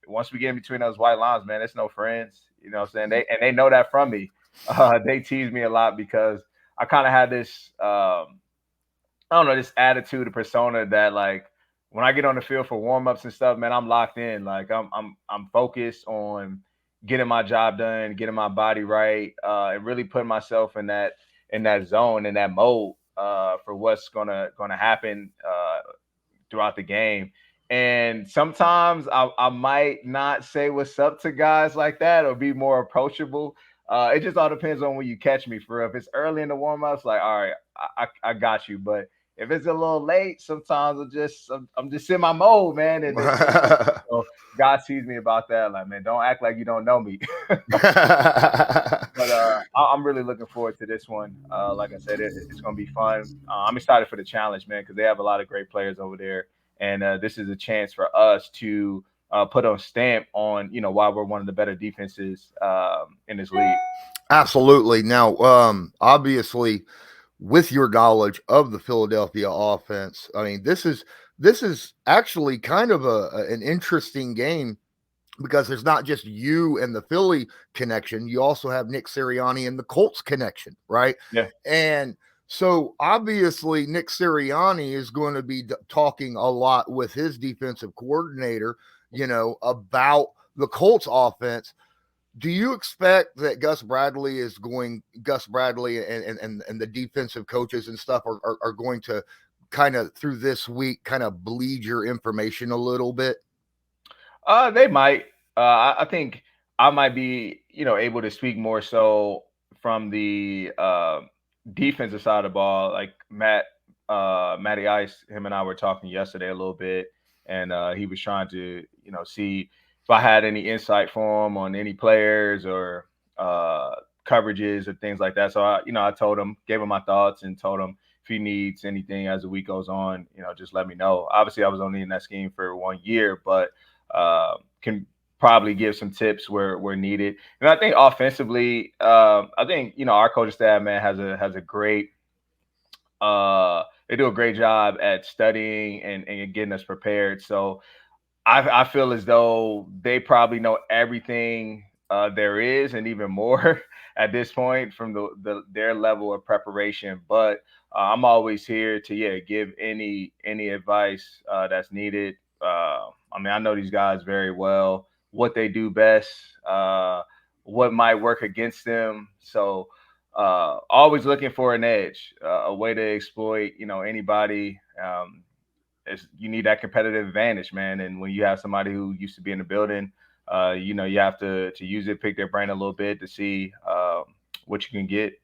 Once we get in between those white lines, man, it's no friends. You know what I'm saying? They know that from me. They tease me a lot because I kind of had this, I don't know, this attitude, a persona that, like, when I get on the field for warm-ups and stuff, man, I'm locked in. Like I'm focused on getting my job done, getting my body right, and really putting myself in that zone, in that mode for what's gonna happen throughout the game. And sometimes I might not say what's up to guys like that or be more approachable. It just all depends on when you catch me. For real. If it's early in the warm-ups, like, all right, I got you. But if it's a little late, sometimes I'm just in my mode, man. And so God sees me about that. Like, man, don't act like you don't know me. But I'm really looking forward to this one. Like I said, it's going to be fun. I'm excited for the challenge, man, because they have a lot of great players over there. And this is a chance for us to put a stamp on, why we're one of the better defenses in this league. Absolutely. Now, obviously, with your knowledge of the Philadelphia offense, I mean, this is actually kind of an interesting game, because there's not just you and the Philly connection. You also have Nick Sirianni and the Colts connection, right? Yeah. And so obviously Nick Sirianni is going to be talking a lot with his defensive coordinator, about the Colts offense. Do you expect that Gus Bradley and the defensive coaches and stuff are going to kind of, through this week, kind of bleed your information a little bit? They might. I think I might be, able to speak more so from the defensive side of the ball. Like Matty Ice, him and I were talking yesterday a little bit, and he was trying to, see if I had any insight for him on any players or coverages or things like that. So I told him, gave him my thoughts, and told him if he needs anything as the week goes on, just let me know. Obviously, I was only in that scheme for 1 year, but can probably give some tips where needed. And I think offensively, I think our coaching staff, man, has a great. They do a great job at studying and getting us prepared. So I feel as though they probably know everything there is and even more at this point from their level of preparation. But I'm always here to give any advice that's needed. I mean, I know these guys very well, what they do best, what might work against them. So always looking for an edge, a way to exploit anybody. You need that competitive advantage, man. And when you have somebody who used to be in the building, you have to use it, pick their brain a little bit to see what you can get.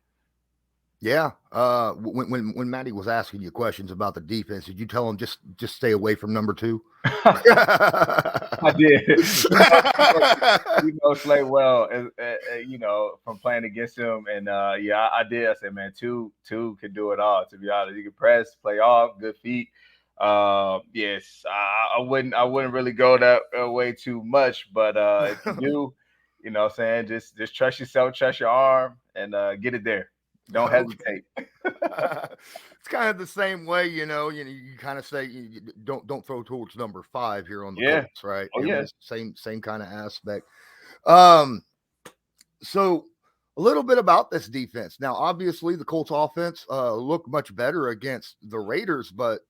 Yeah. When Matty was asking you questions about the defense, did you tell him just stay away from number 2? I did. Slay well, from playing against him, and I did. I said, man, two can do it all. To be honest, you can press, play off, good feet. Yes, I wouldn't really go that way too much, but if you do, what I'm saying, just trust yourself, trust your arm, and get it there. Don't hesitate. It's kind of the same way, you kind of say don't throw towards number 5 here on the Colts, right? Oh, yeah. Same kind of aspect. So a little bit about this defense. Now, obviously, the Colts offense looked much better against the Raiders, but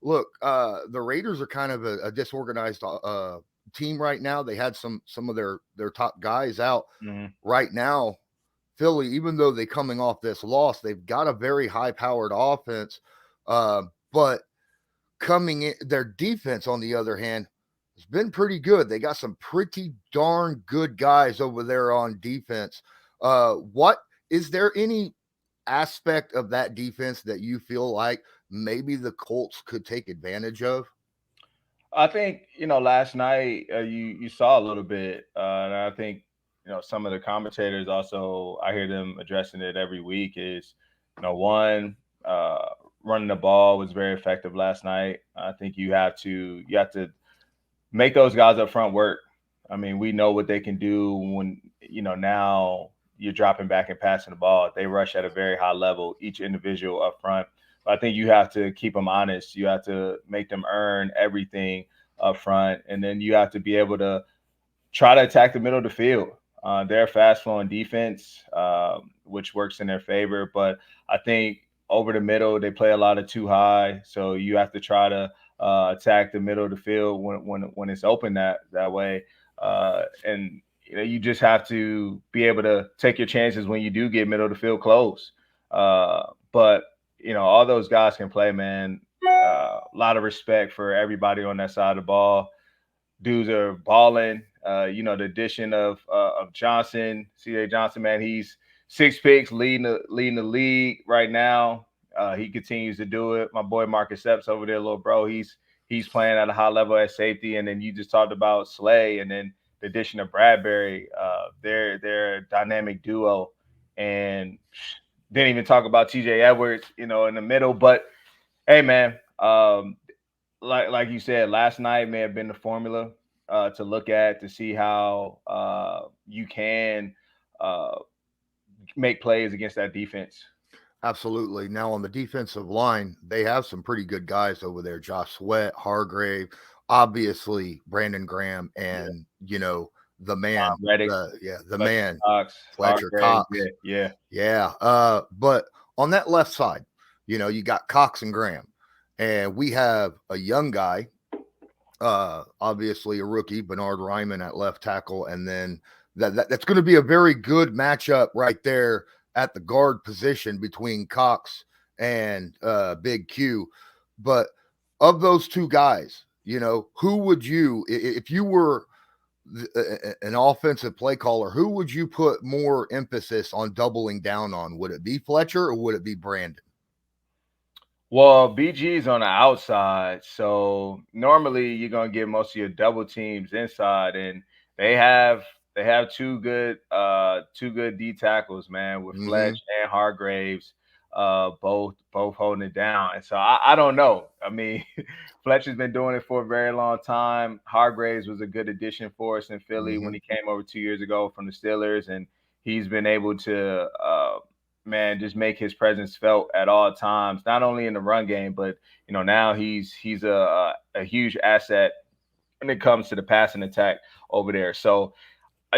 look, the Raiders are kind of a disorganized team right now. They had some of their top guys out right now. Philly, even though they're coming off this loss, they've got a very high-powered offense. But coming in, their defense, on the other hand, has been pretty good. They got some pretty darn good guys over there on defense. Is there any aspect of that defense that you feel like maybe the Colts could take advantage of? I think, last night you saw a little bit, and I think, some of the commentators also, I hear them addressing it every week is, one, running the ball was very effective last night. I think you have to make those guys up front work. I mean, we know what they can do when, now you're dropping back and passing the ball. They rush at a very high level, each individual up front. But I think you have to keep them honest. You have to make them earn everything up front. And then you have to be able to try to attack the middle of the field. They're a fast-flowing defense, which works in their favor. But I think over the middle, they play a lot of too high. So you have to try to attack the middle of the field when it's open that way. And you just have to be able to take your chances when you do get middle of the field close. But all those guys can play, man. A lot of respect for everybody on that side of the ball. Dudes are balling. The addition of Johnson, C.J. Johnson, man, he's 6 picks, leading the league right now. He continues to do it. My boy Marcus Epps over there, little bro, he's playing at a high level at safety. And then you just talked about Slay, and then the addition of Bradbury. They're a dynamic duo, and didn't even talk about T.J. Edwards, in the middle. But hey, man, like you said, last night may have been the formula to look at to see how you can make plays against that defense. Absolutely. Now on the defensive line, they have some pretty good guys over there. Josh Sweat, Hargrave, obviously Brandon Graham, and the man, the man, Cox, Fletcher Hargrave, Cox. Yeah. But on that left side, you got Cox and Graham, and we have a young guy, obviously a rookie, Bernard Ryman at left tackle, and then that's going to be a very good matchup right there at the guard position between Cox and Big Q. But of those two guys, who would you, if you were an offensive play caller, who would you put more emphasis on doubling down on? Would it be Fletcher or would it be Brandon? Well, BG's on the outside, so normally you're gonna get most of your double teams inside, and they have two good D tackles, man, with Fletch and Hargraves. both holding it down. And so I don't know. I mean, Fletcher's been doing it for a very long time. Hargraves was a good addition for us in Philly when he came over 2 years ago from the Steelers, and he's been able to just make his presence felt at all times, not only in the run game, but now he's a huge asset when it comes to the passing attack over there. So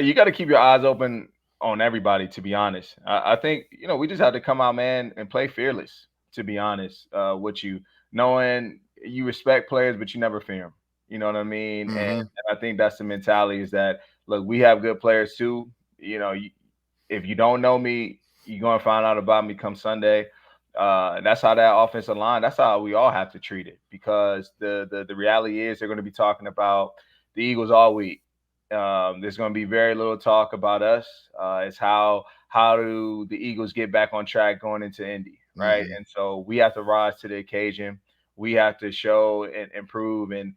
you got to keep your eyes open on everybody, to be honest. I think, we just have to come out, man, and play fearless, to be honest, with you, knowing you respect players, but you never fear them. You know what I mean? And I think that's the mentality, is that, look, we have good players too. If you don't know me, you're going to find out about me come Sunday. That's how that offensive line, that's how we all have to treat it, because the reality is they're going to be talking about the Eagles all week. There's going to be very little talk about us. It's how do the Eagles get back on track going into Indy, right? And so we have to rise to the occasion. We have to show and improve, and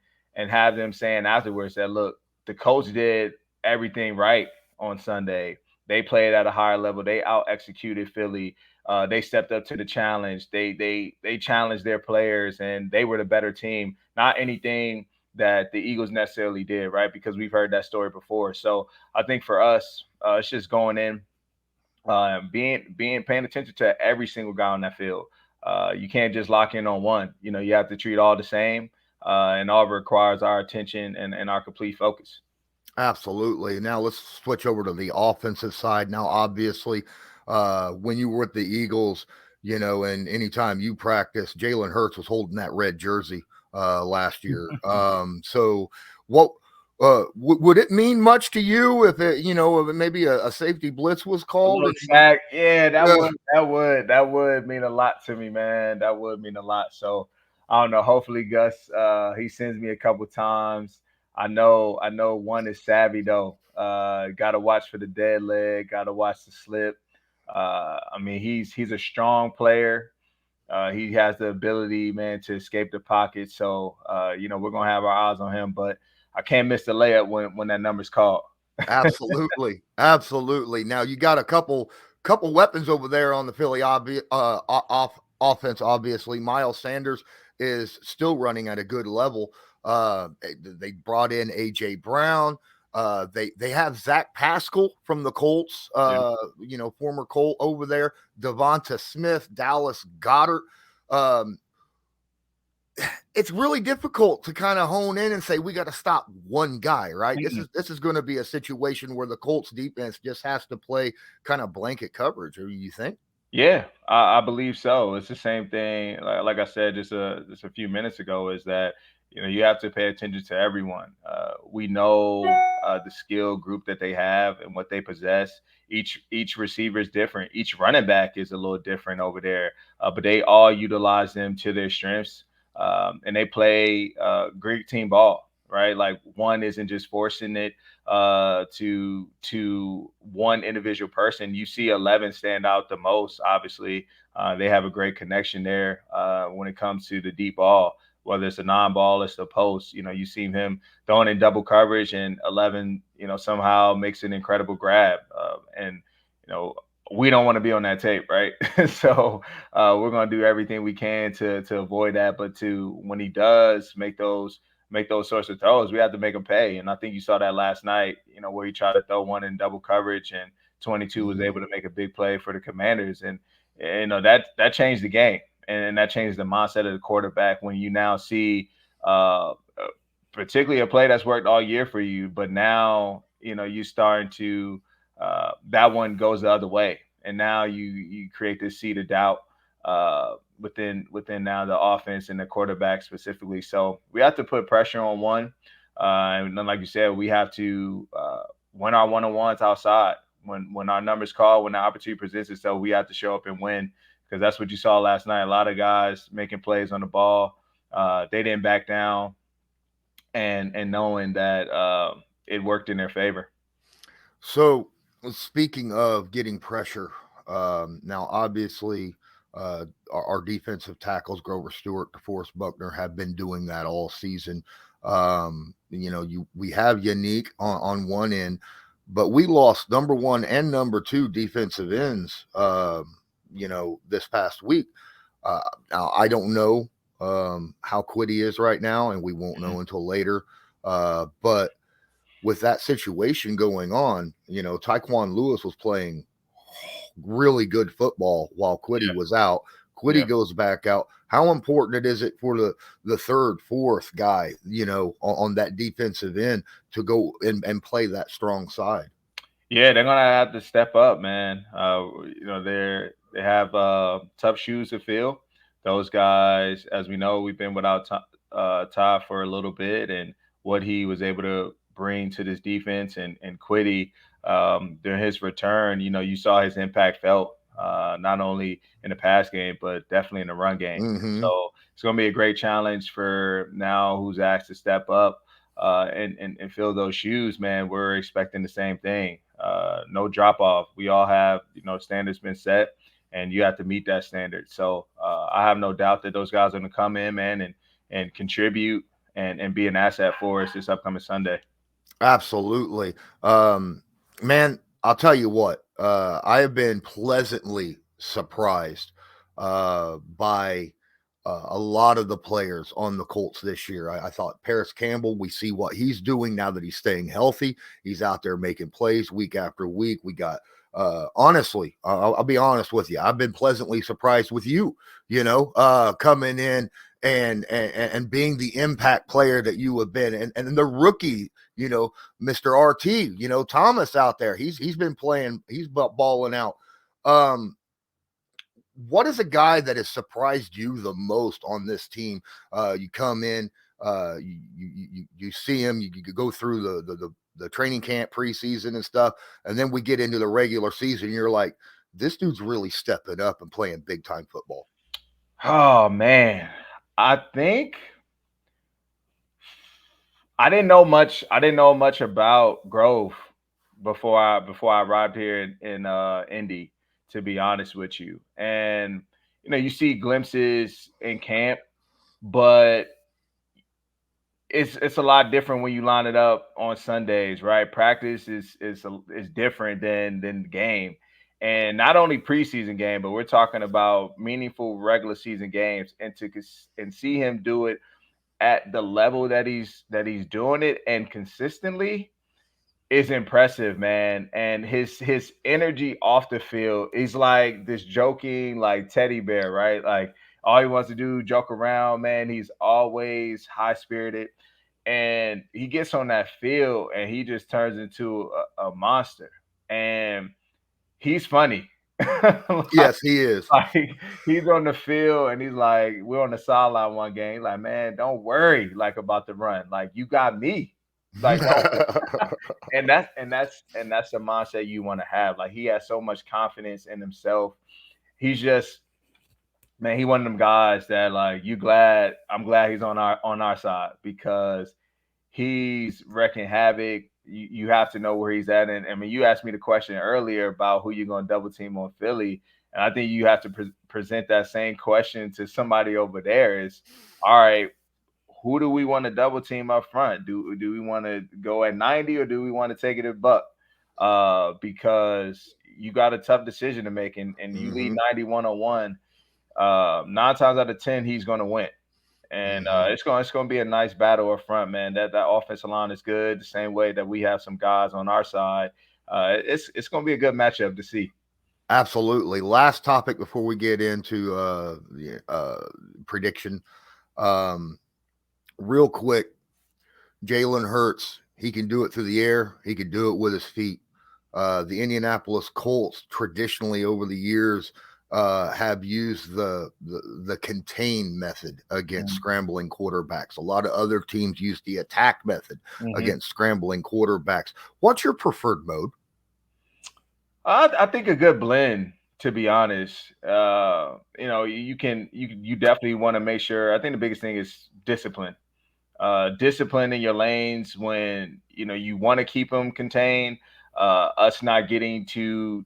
have them saying afterwards that, look, the Colts did everything right on Sunday. They played at a higher level. They out-executed Philly. They stepped up to the challenge. They challenged their players, and they were the better team. Not anything that the Eagles necessarily did, right? Because we've heard that story before. So I think for us, it's just going in, paying attention to every single guy on that field. You can't just lock in on one. You have to treat all the same, and all requires our attention and our complete focus. Absolutely. Now let's switch over to the offensive side. Now, obviously, when you were with the Eagles, and anytime you practice, Jalen Hurts was holding that red jersey last year. So what would it mean much to you if if maybe a safety blitz was called? Yeah, that would mean a lot to me, man. That would mean a lot. So I don't know. Hopefully Gus, he sends me a couple times. I know one is savvy though. Got to watch for the dead leg. Got to watch the slip. I mean, he's a strong player. He has the ability, man, to escape the pocket. So, we're going to have our eyes on him, but I can't miss the layup when that number's called. Absolutely. Absolutely. Now you got a couple weapons over there on the Philly offense. Obviously, Miles Sanders is still running at a good level. They brought in AJ Brown. They have Zach Pascal from the Colts, former Colt over there, Devonta Smith, Dallas Goedert. It's really difficult to kind of hone in and say we got to stop one guy, right? This is going to be a situation where the Colts defense just has to play kind of blanket coverage. Or you think? Yeah, I Bleav so. It's the same thing. Like I said just a few minutes ago, is that you have to pay attention to everyone. We know the skill group that they have and what they possess. Each receiver is different. Each running back is a little different over there, but they all utilize them to their strengths, and they play great team ball. Right, like one isn't just forcing it to one individual person. You see 11 stand out the most. Obviously, they have a great connection there when it comes to the deep ball. Whether it's a non-ball, it's a post. You see him throwing in double coverage, and 11, somehow makes an incredible grab. And we don't want to be on that tape, right? So we're going to do everything we can to avoid that. But when he does make those sorts of throws, we have to make him pay. And I think you saw that last night, where he tried to throw one in double coverage, and 22 was able to make a big play for the Commanders. And that changed the game. And that changed the mindset of the quarterback when you now see particularly a play that's worked all year for you, but now, you starting to that one goes the other way. And now you create this seed of doubt within now the offense and the quarterback specifically. So we have to put pressure on one. And then, like you said, we have to win our one-on-ones outside. When our numbers call, when the opportunity presents itself, we have to show up and win. Because that's what you saw last night. A lot of guys making plays on the ball. They didn't back down, and knowing that it worked in their favor. So, speaking of getting pressure, now obviously our defensive tackles, Grover Stewart, DeForest Buckner, have been doing that all season. We have Unique on one end, but we lost number one and number two defensive ends. this past week. Now I don't know how Quiddy is right now, and we won't know until later. But with that situation going on, Taekwon Lewis was playing really good football while Quiddy was out. Quiddy goes back out. How important is it for the third, fourth guy, on that defensive end to go and play that strong side? Yeah, they're gonna have to step up, man. They have tough shoes to fill. Those guys, as we know, we've been without Ty for a little bit, and what he was able to bring to this defense and Quiddy during his return, you saw his impact felt not only in the pass game, but definitely in the run game. Mm-hmm. So it's going to be a great challenge for now who's asked to step up and fill those shoes, man. We're expecting the same thing. No drop off. We all have, standards been set, and you have to meet that standard. So I have no doubt that those guys are going to come in, man, and contribute and be an asset for us this upcoming Sunday. Absolutely. Man, I'll tell you what, I have been pleasantly surprised by a lot of the players on the Colts this year. I thought Paris Campbell, we see what he's doing now that he's staying healthy. He's out there making plays week after week. We got, honestly, I'll be honest with you. I've been pleasantly surprised with you, coming in and being the impact player that you have been. And the rookie, Mr. RT, Thomas out there, he's been playing, he's balling out. What is a guy that has surprised you the most on this team? You come in, you see him, you go through the training camp preseason and stuff, and then we get into the regular season. You're like, this dude's really stepping up and playing big time football. Oh man, I think I didn't know much. I didn't know much about Grove before I arrived here in Indy, to be honest with you. And you see glimpses in camp, but it's a lot different when you line it up on Sundays, right? Practice is different than the game, and not only preseason game, but we're talking about meaningful regular season games, and see him do it at the level that he's doing it and consistently is impressive, man. And his energy off the field, he's like this joking like teddy bear, right? Like all he wants to do, joke around, man. He's always high spirited, and he gets on that field and he just turns into a monster. And he's funny. Like, yes, he is. Like he's on the field and he's like, we're on the sideline one game. He's like, man, don't worry like about the run. Like you got me. Like, and that's the mindset you want to have. Like he has so much confidence in himself. He's just, man, he one of them guys that like I'm glad he's on our side, because he's wrecking havoc. You have to know where he's at. And I mean, you asked me the question earlier about who you're going to double team on Philly. And I think you have to present that same question to somebody over there is, all right, who do we want to double team up front? Do we want to go at 90 or do we want to take it at buck? Because you got a tough decision to make, and you lead 91-1. 9 times out of 10, he's going to win. And it's going to be a nice battle up front, man. That offensive line is good, the same way that we have some guys on our side. It's going to be a good matchup to see. Absolutely. Last topic before we get into prediction. Real quick, Jalen Hurts, he can do it through the air. He can do it with his feet. The Indianapolis Colts traditionally over the years have used the contain method against scrambling quarterbacks. A lot of other teams use the attack method against scrambling quarterbacks. What's your preferred mode? I think a good blend, to be honest. You definitely want to make sure. I think the biggest thing is discipline. Discipline in your lanes when you want to keep them contained. Us not getting too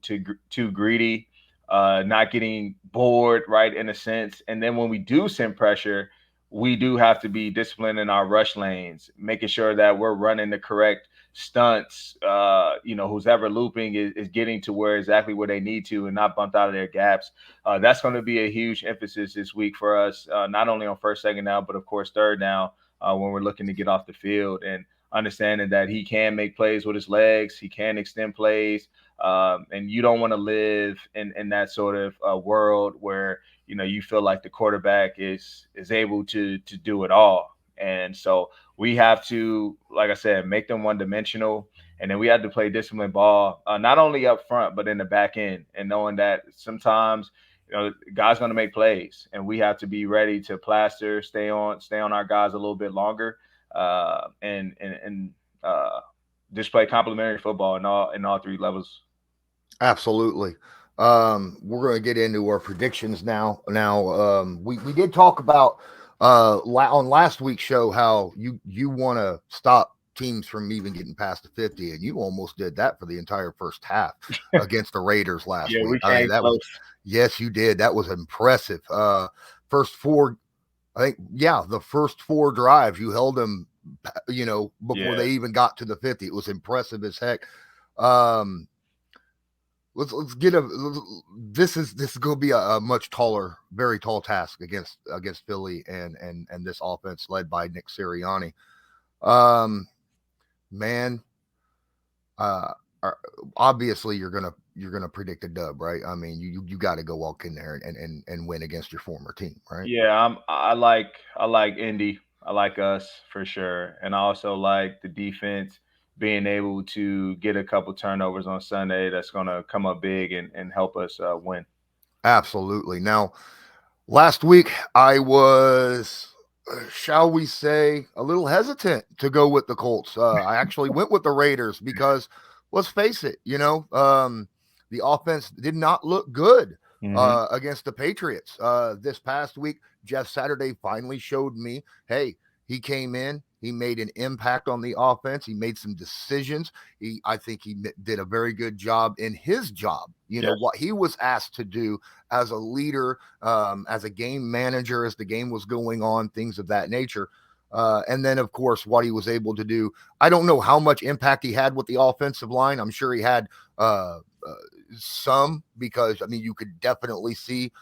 greedy. Not getting bored, right, in a sense. And then when we do send pressure, we do have to be disciplined in our rush lanes, making sure that we're running the correct stunts, who's ever looping is getting to exactly where they need to and not bumped out of their gaps. That's going to be a huge emphasis this week for us, not only on first, second down, but of course third down when we're looking to get off the field, and understanding that he can make plays with his legs, he can extend plays, and you don't want to live in that sort of world where you feel like the quarterback is able to do it all. And so we have to, like I said, make them one dimensional. And then we have to play disciplined ball, not only up front, but in the back end. And knowing that sometimes, guys going to make plays, and we have to be ready to plaster, stay on our guys a little bit longer, and just play complementary football in all three levels. Absolutely. We're going to get into our predictions now. We did talk about on last week's show how you want to stop teams from even getting past the 50, and you almost did that for the entire first half against the Raiders last week. I mean, yes, you did. That was impressive. First four, I think, the first four drives you held them, before they even got to the 50. It was impressive as heck. Let's get this is going to be a much taller, very tall task against Philly and this offense led by Nick Sirianni. Obviously you're gonna predict a dub, right? I mean, you got to go walk in there and win against your former team, right? Yeah, I like Indy. I like us for sure, and I also like the defense being able to get a couple turnovers on Sunday. That's going to come up big and help us win. Absolutely. Now, last week I was, shall we say, a little hesitant to go with the Colts. I actually went with the Raiders because, let's face it, the offense did not look good against the Patriots. This past week, Jeff Saturday finally showed me, hey, he came in, he made an impact on the offense. He made some decisions. I think he did a very good job in his job. What he was asked to do as a leader, as a game manager, as the game was going on, things of that nature. And then, of course, what he was able to do. I don't know how much impact he had with the offensive line. I'm sure he had some, because, I mean, you could definitely see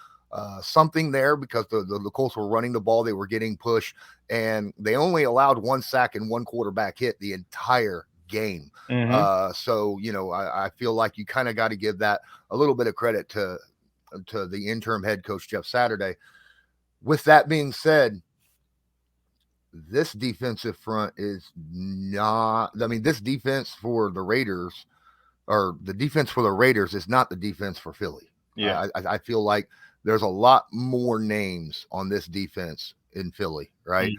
something there, because the Colts were running the ball. They were getting pushed, and they only allowed 1 sack and 1 quarterback hit the entire game. So, I feel like you kind of got to give that a little bit of credit to the interim head coach, Jeff Saturday. With that being said, this defensive front is not, I mean, this defense for the Raiders, or the defense for the Raiders, is not the defense for Philly. Yeah. I feel like there's a lot more names on this defense in Philly, right?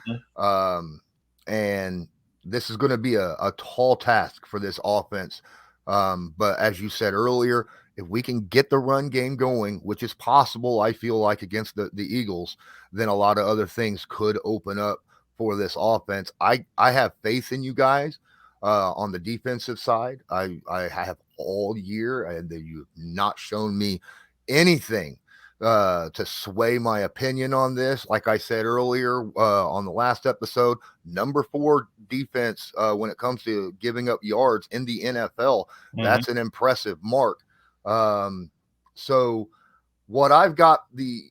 And this is going to be a tall task for this offense. But as you said earlier, if we can get the run game going, which is possible, I feel like, against the Eagles, then a lot of other things could open up for this offense. I have faith in you guys on the defensive side. I have all year, and you've not shown me anything to sway my opinion on this. Like I said earlier on the last episode, number 4 defense when it comes to giving up yards in the NFL. That's an impressive mark. So what I've got the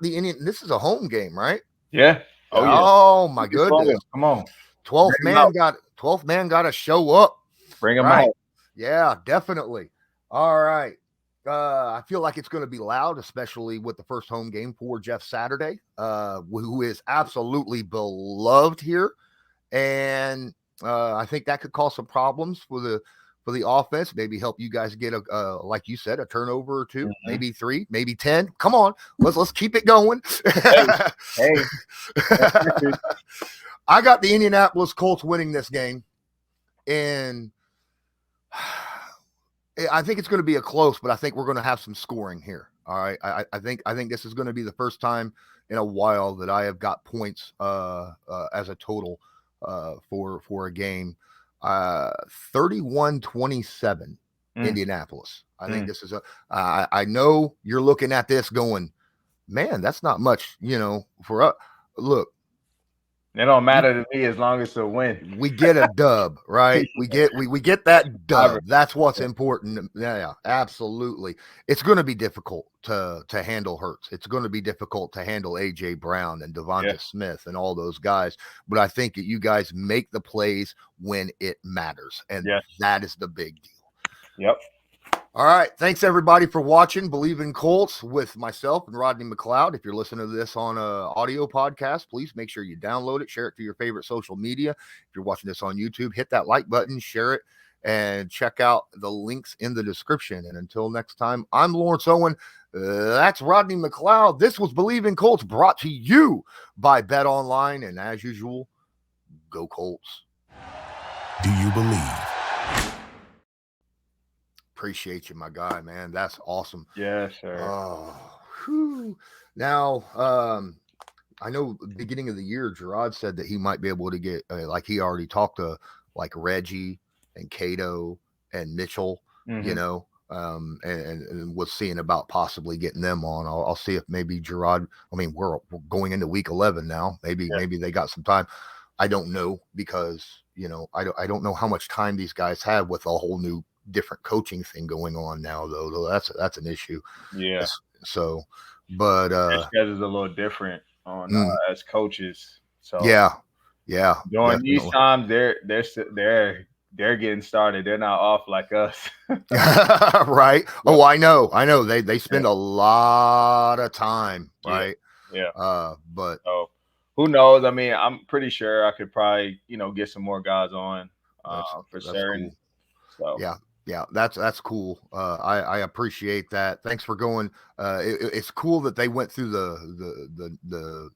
Indian. This is a home game, right? Yeah. Oh my goodness! Come on. 12th man got to show up. Bring him out. Yeah, definitely. All right. I feel like it's going to be loud, especially with the first home game for Jeff Saturday, who is absolutely beloved here. And I think that could cause some problems for the offense. Maybe help you guys get like you said, a turnover or 2, maybe 3, maybe 10. Come on, let's keep it going. Hey. I got the Indianapolis Colts winning this game, and I think it's going to be a close, but I think we're going to have some scoring here. All right. I think this is going to be the first time in a while that I have got points as a total for a game. 31-27 Indianapolis. I think this is I know you're looking at this going, man, that's not much, for us. Look, It don't matter to me as long as it's a win. We get a dub, right? We get that dub. That's what's important. Yeah, absolutely. It's going to be difficult to handle Hurts. It's going to be difficult to handle AJ Brown and Devonta Smith and all those guys. But I think that you guys make the plays when it matters, and that is the big deal. Yep. All right. Thanks, everybody, for watching Bleav in Colts with myself and Rodney McLeod. If you're listening to this on an audio podcast, please make sure you download it, share it to your favorite social media. If you're watching this on YouTube, hit that like button, share it, and check out the links in the description. And until next time, I'm Lawrence Owen. That's Rodney McLeod. This was Bleav in Colts, brought to you by Bet Online. And as usual, go Colts. Do you Bleav? Appreciate you, my guy, man. That's awesome. Yes, sir. Now, I know beginning of the year, Gerard said that he might be able to get, like he already talked to like Reggie and Cato and Mitchell, you know, and was seeing about possibly getting them on. I'll see if maybe Gerard, I mean, we're going into week 11 now. Maybe they got some time. I don't know because, you know, I don't know how much time these guys have with a whole new different coaching thing going on now, though. That's an issue. Yeah. So, but their schedule's a little different on as coaches. So yeah. During these times, they're getting started. They're not off like us. Right. Oh, I know. They spend a lot of time, right? Yeah. But who knows? I mean, I'm pretty sure I could probably, you know, get some more guys on for certain. Cool. So yeah, that's cool. I appreciate that. Thanks for going. It's cool that they went through the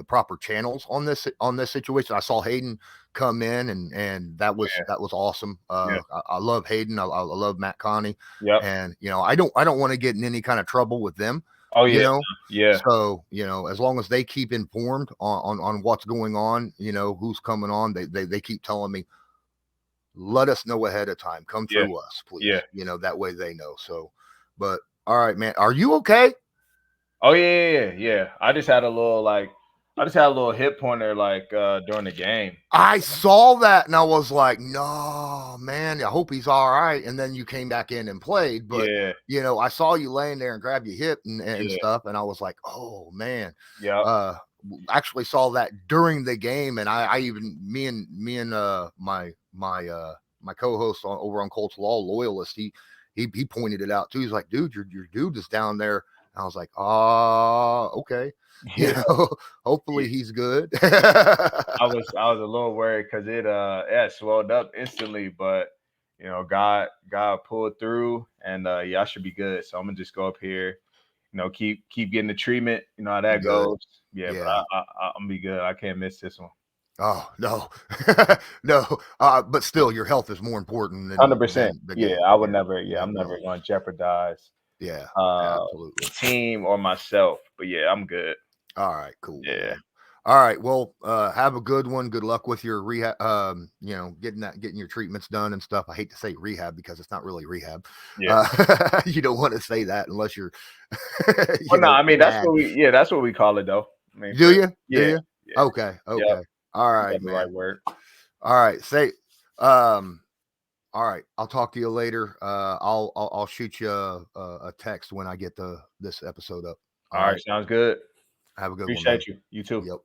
proper channels on this situation. I saw Hayden come in, and that was awesome. I love Hayden. I love Matt Connie. Yeah. And you know, I don't want to get in any kind of trouble with them. Oh yeah. You know? Yeah. So, you know, as long as they keep informed on what's going on, you know, who's coming on, they keep telling me, let us know ahead of time. Come through us, please. Yeah. You know, that way they know. So, but all right, man. Are you okay? Oh yeah. I just had a little hip pointer like during the game. I saw that and I was like, no, man, I hope he's all right. And then you came back in and played. But you know, I saw you laying there and grabbed your hip and stuff, and I was like, oh man. Yeah. Actually saw that during the game, and I even me and my co-host over on Colts Law Loyalist, he pointed it out too. He's like, dude, your dude is down there. And I was like, okay. You know, hopefully he's good. I was a little worried because it swelled up instantly, but you know, God pulled through, and I should be good. So I'm gonna just go up here, you know, keep getting the treatment. You know how that goes. Yeah. But I'm gonna be good. I can't miss this one. Oh no, no. But still, your health is more important than 100%. Yeah, I would never. Yeah, I'm never going to jeopardize. Yeah, absolutely. The team or myself. But yeah, I'm good. All right, cool. Yeah. Man. All right. Well, have a good one. Good luck with your rehab. You know, getting your treatments done and stuff. I hate to say rehab because it's not really rehab. Yeah. You don't want to say that unless you're. Well, no, I mean that's what we call it though. I mean, do you? Yeah. Do you? Yeah. Okay. Yep. All right, man. Right word. All right. All right. I'll talk to you later. I'll shoot you a text when I get this episode up. All right. Sounds good. Have a good one. Appreciate you. You too. Yep.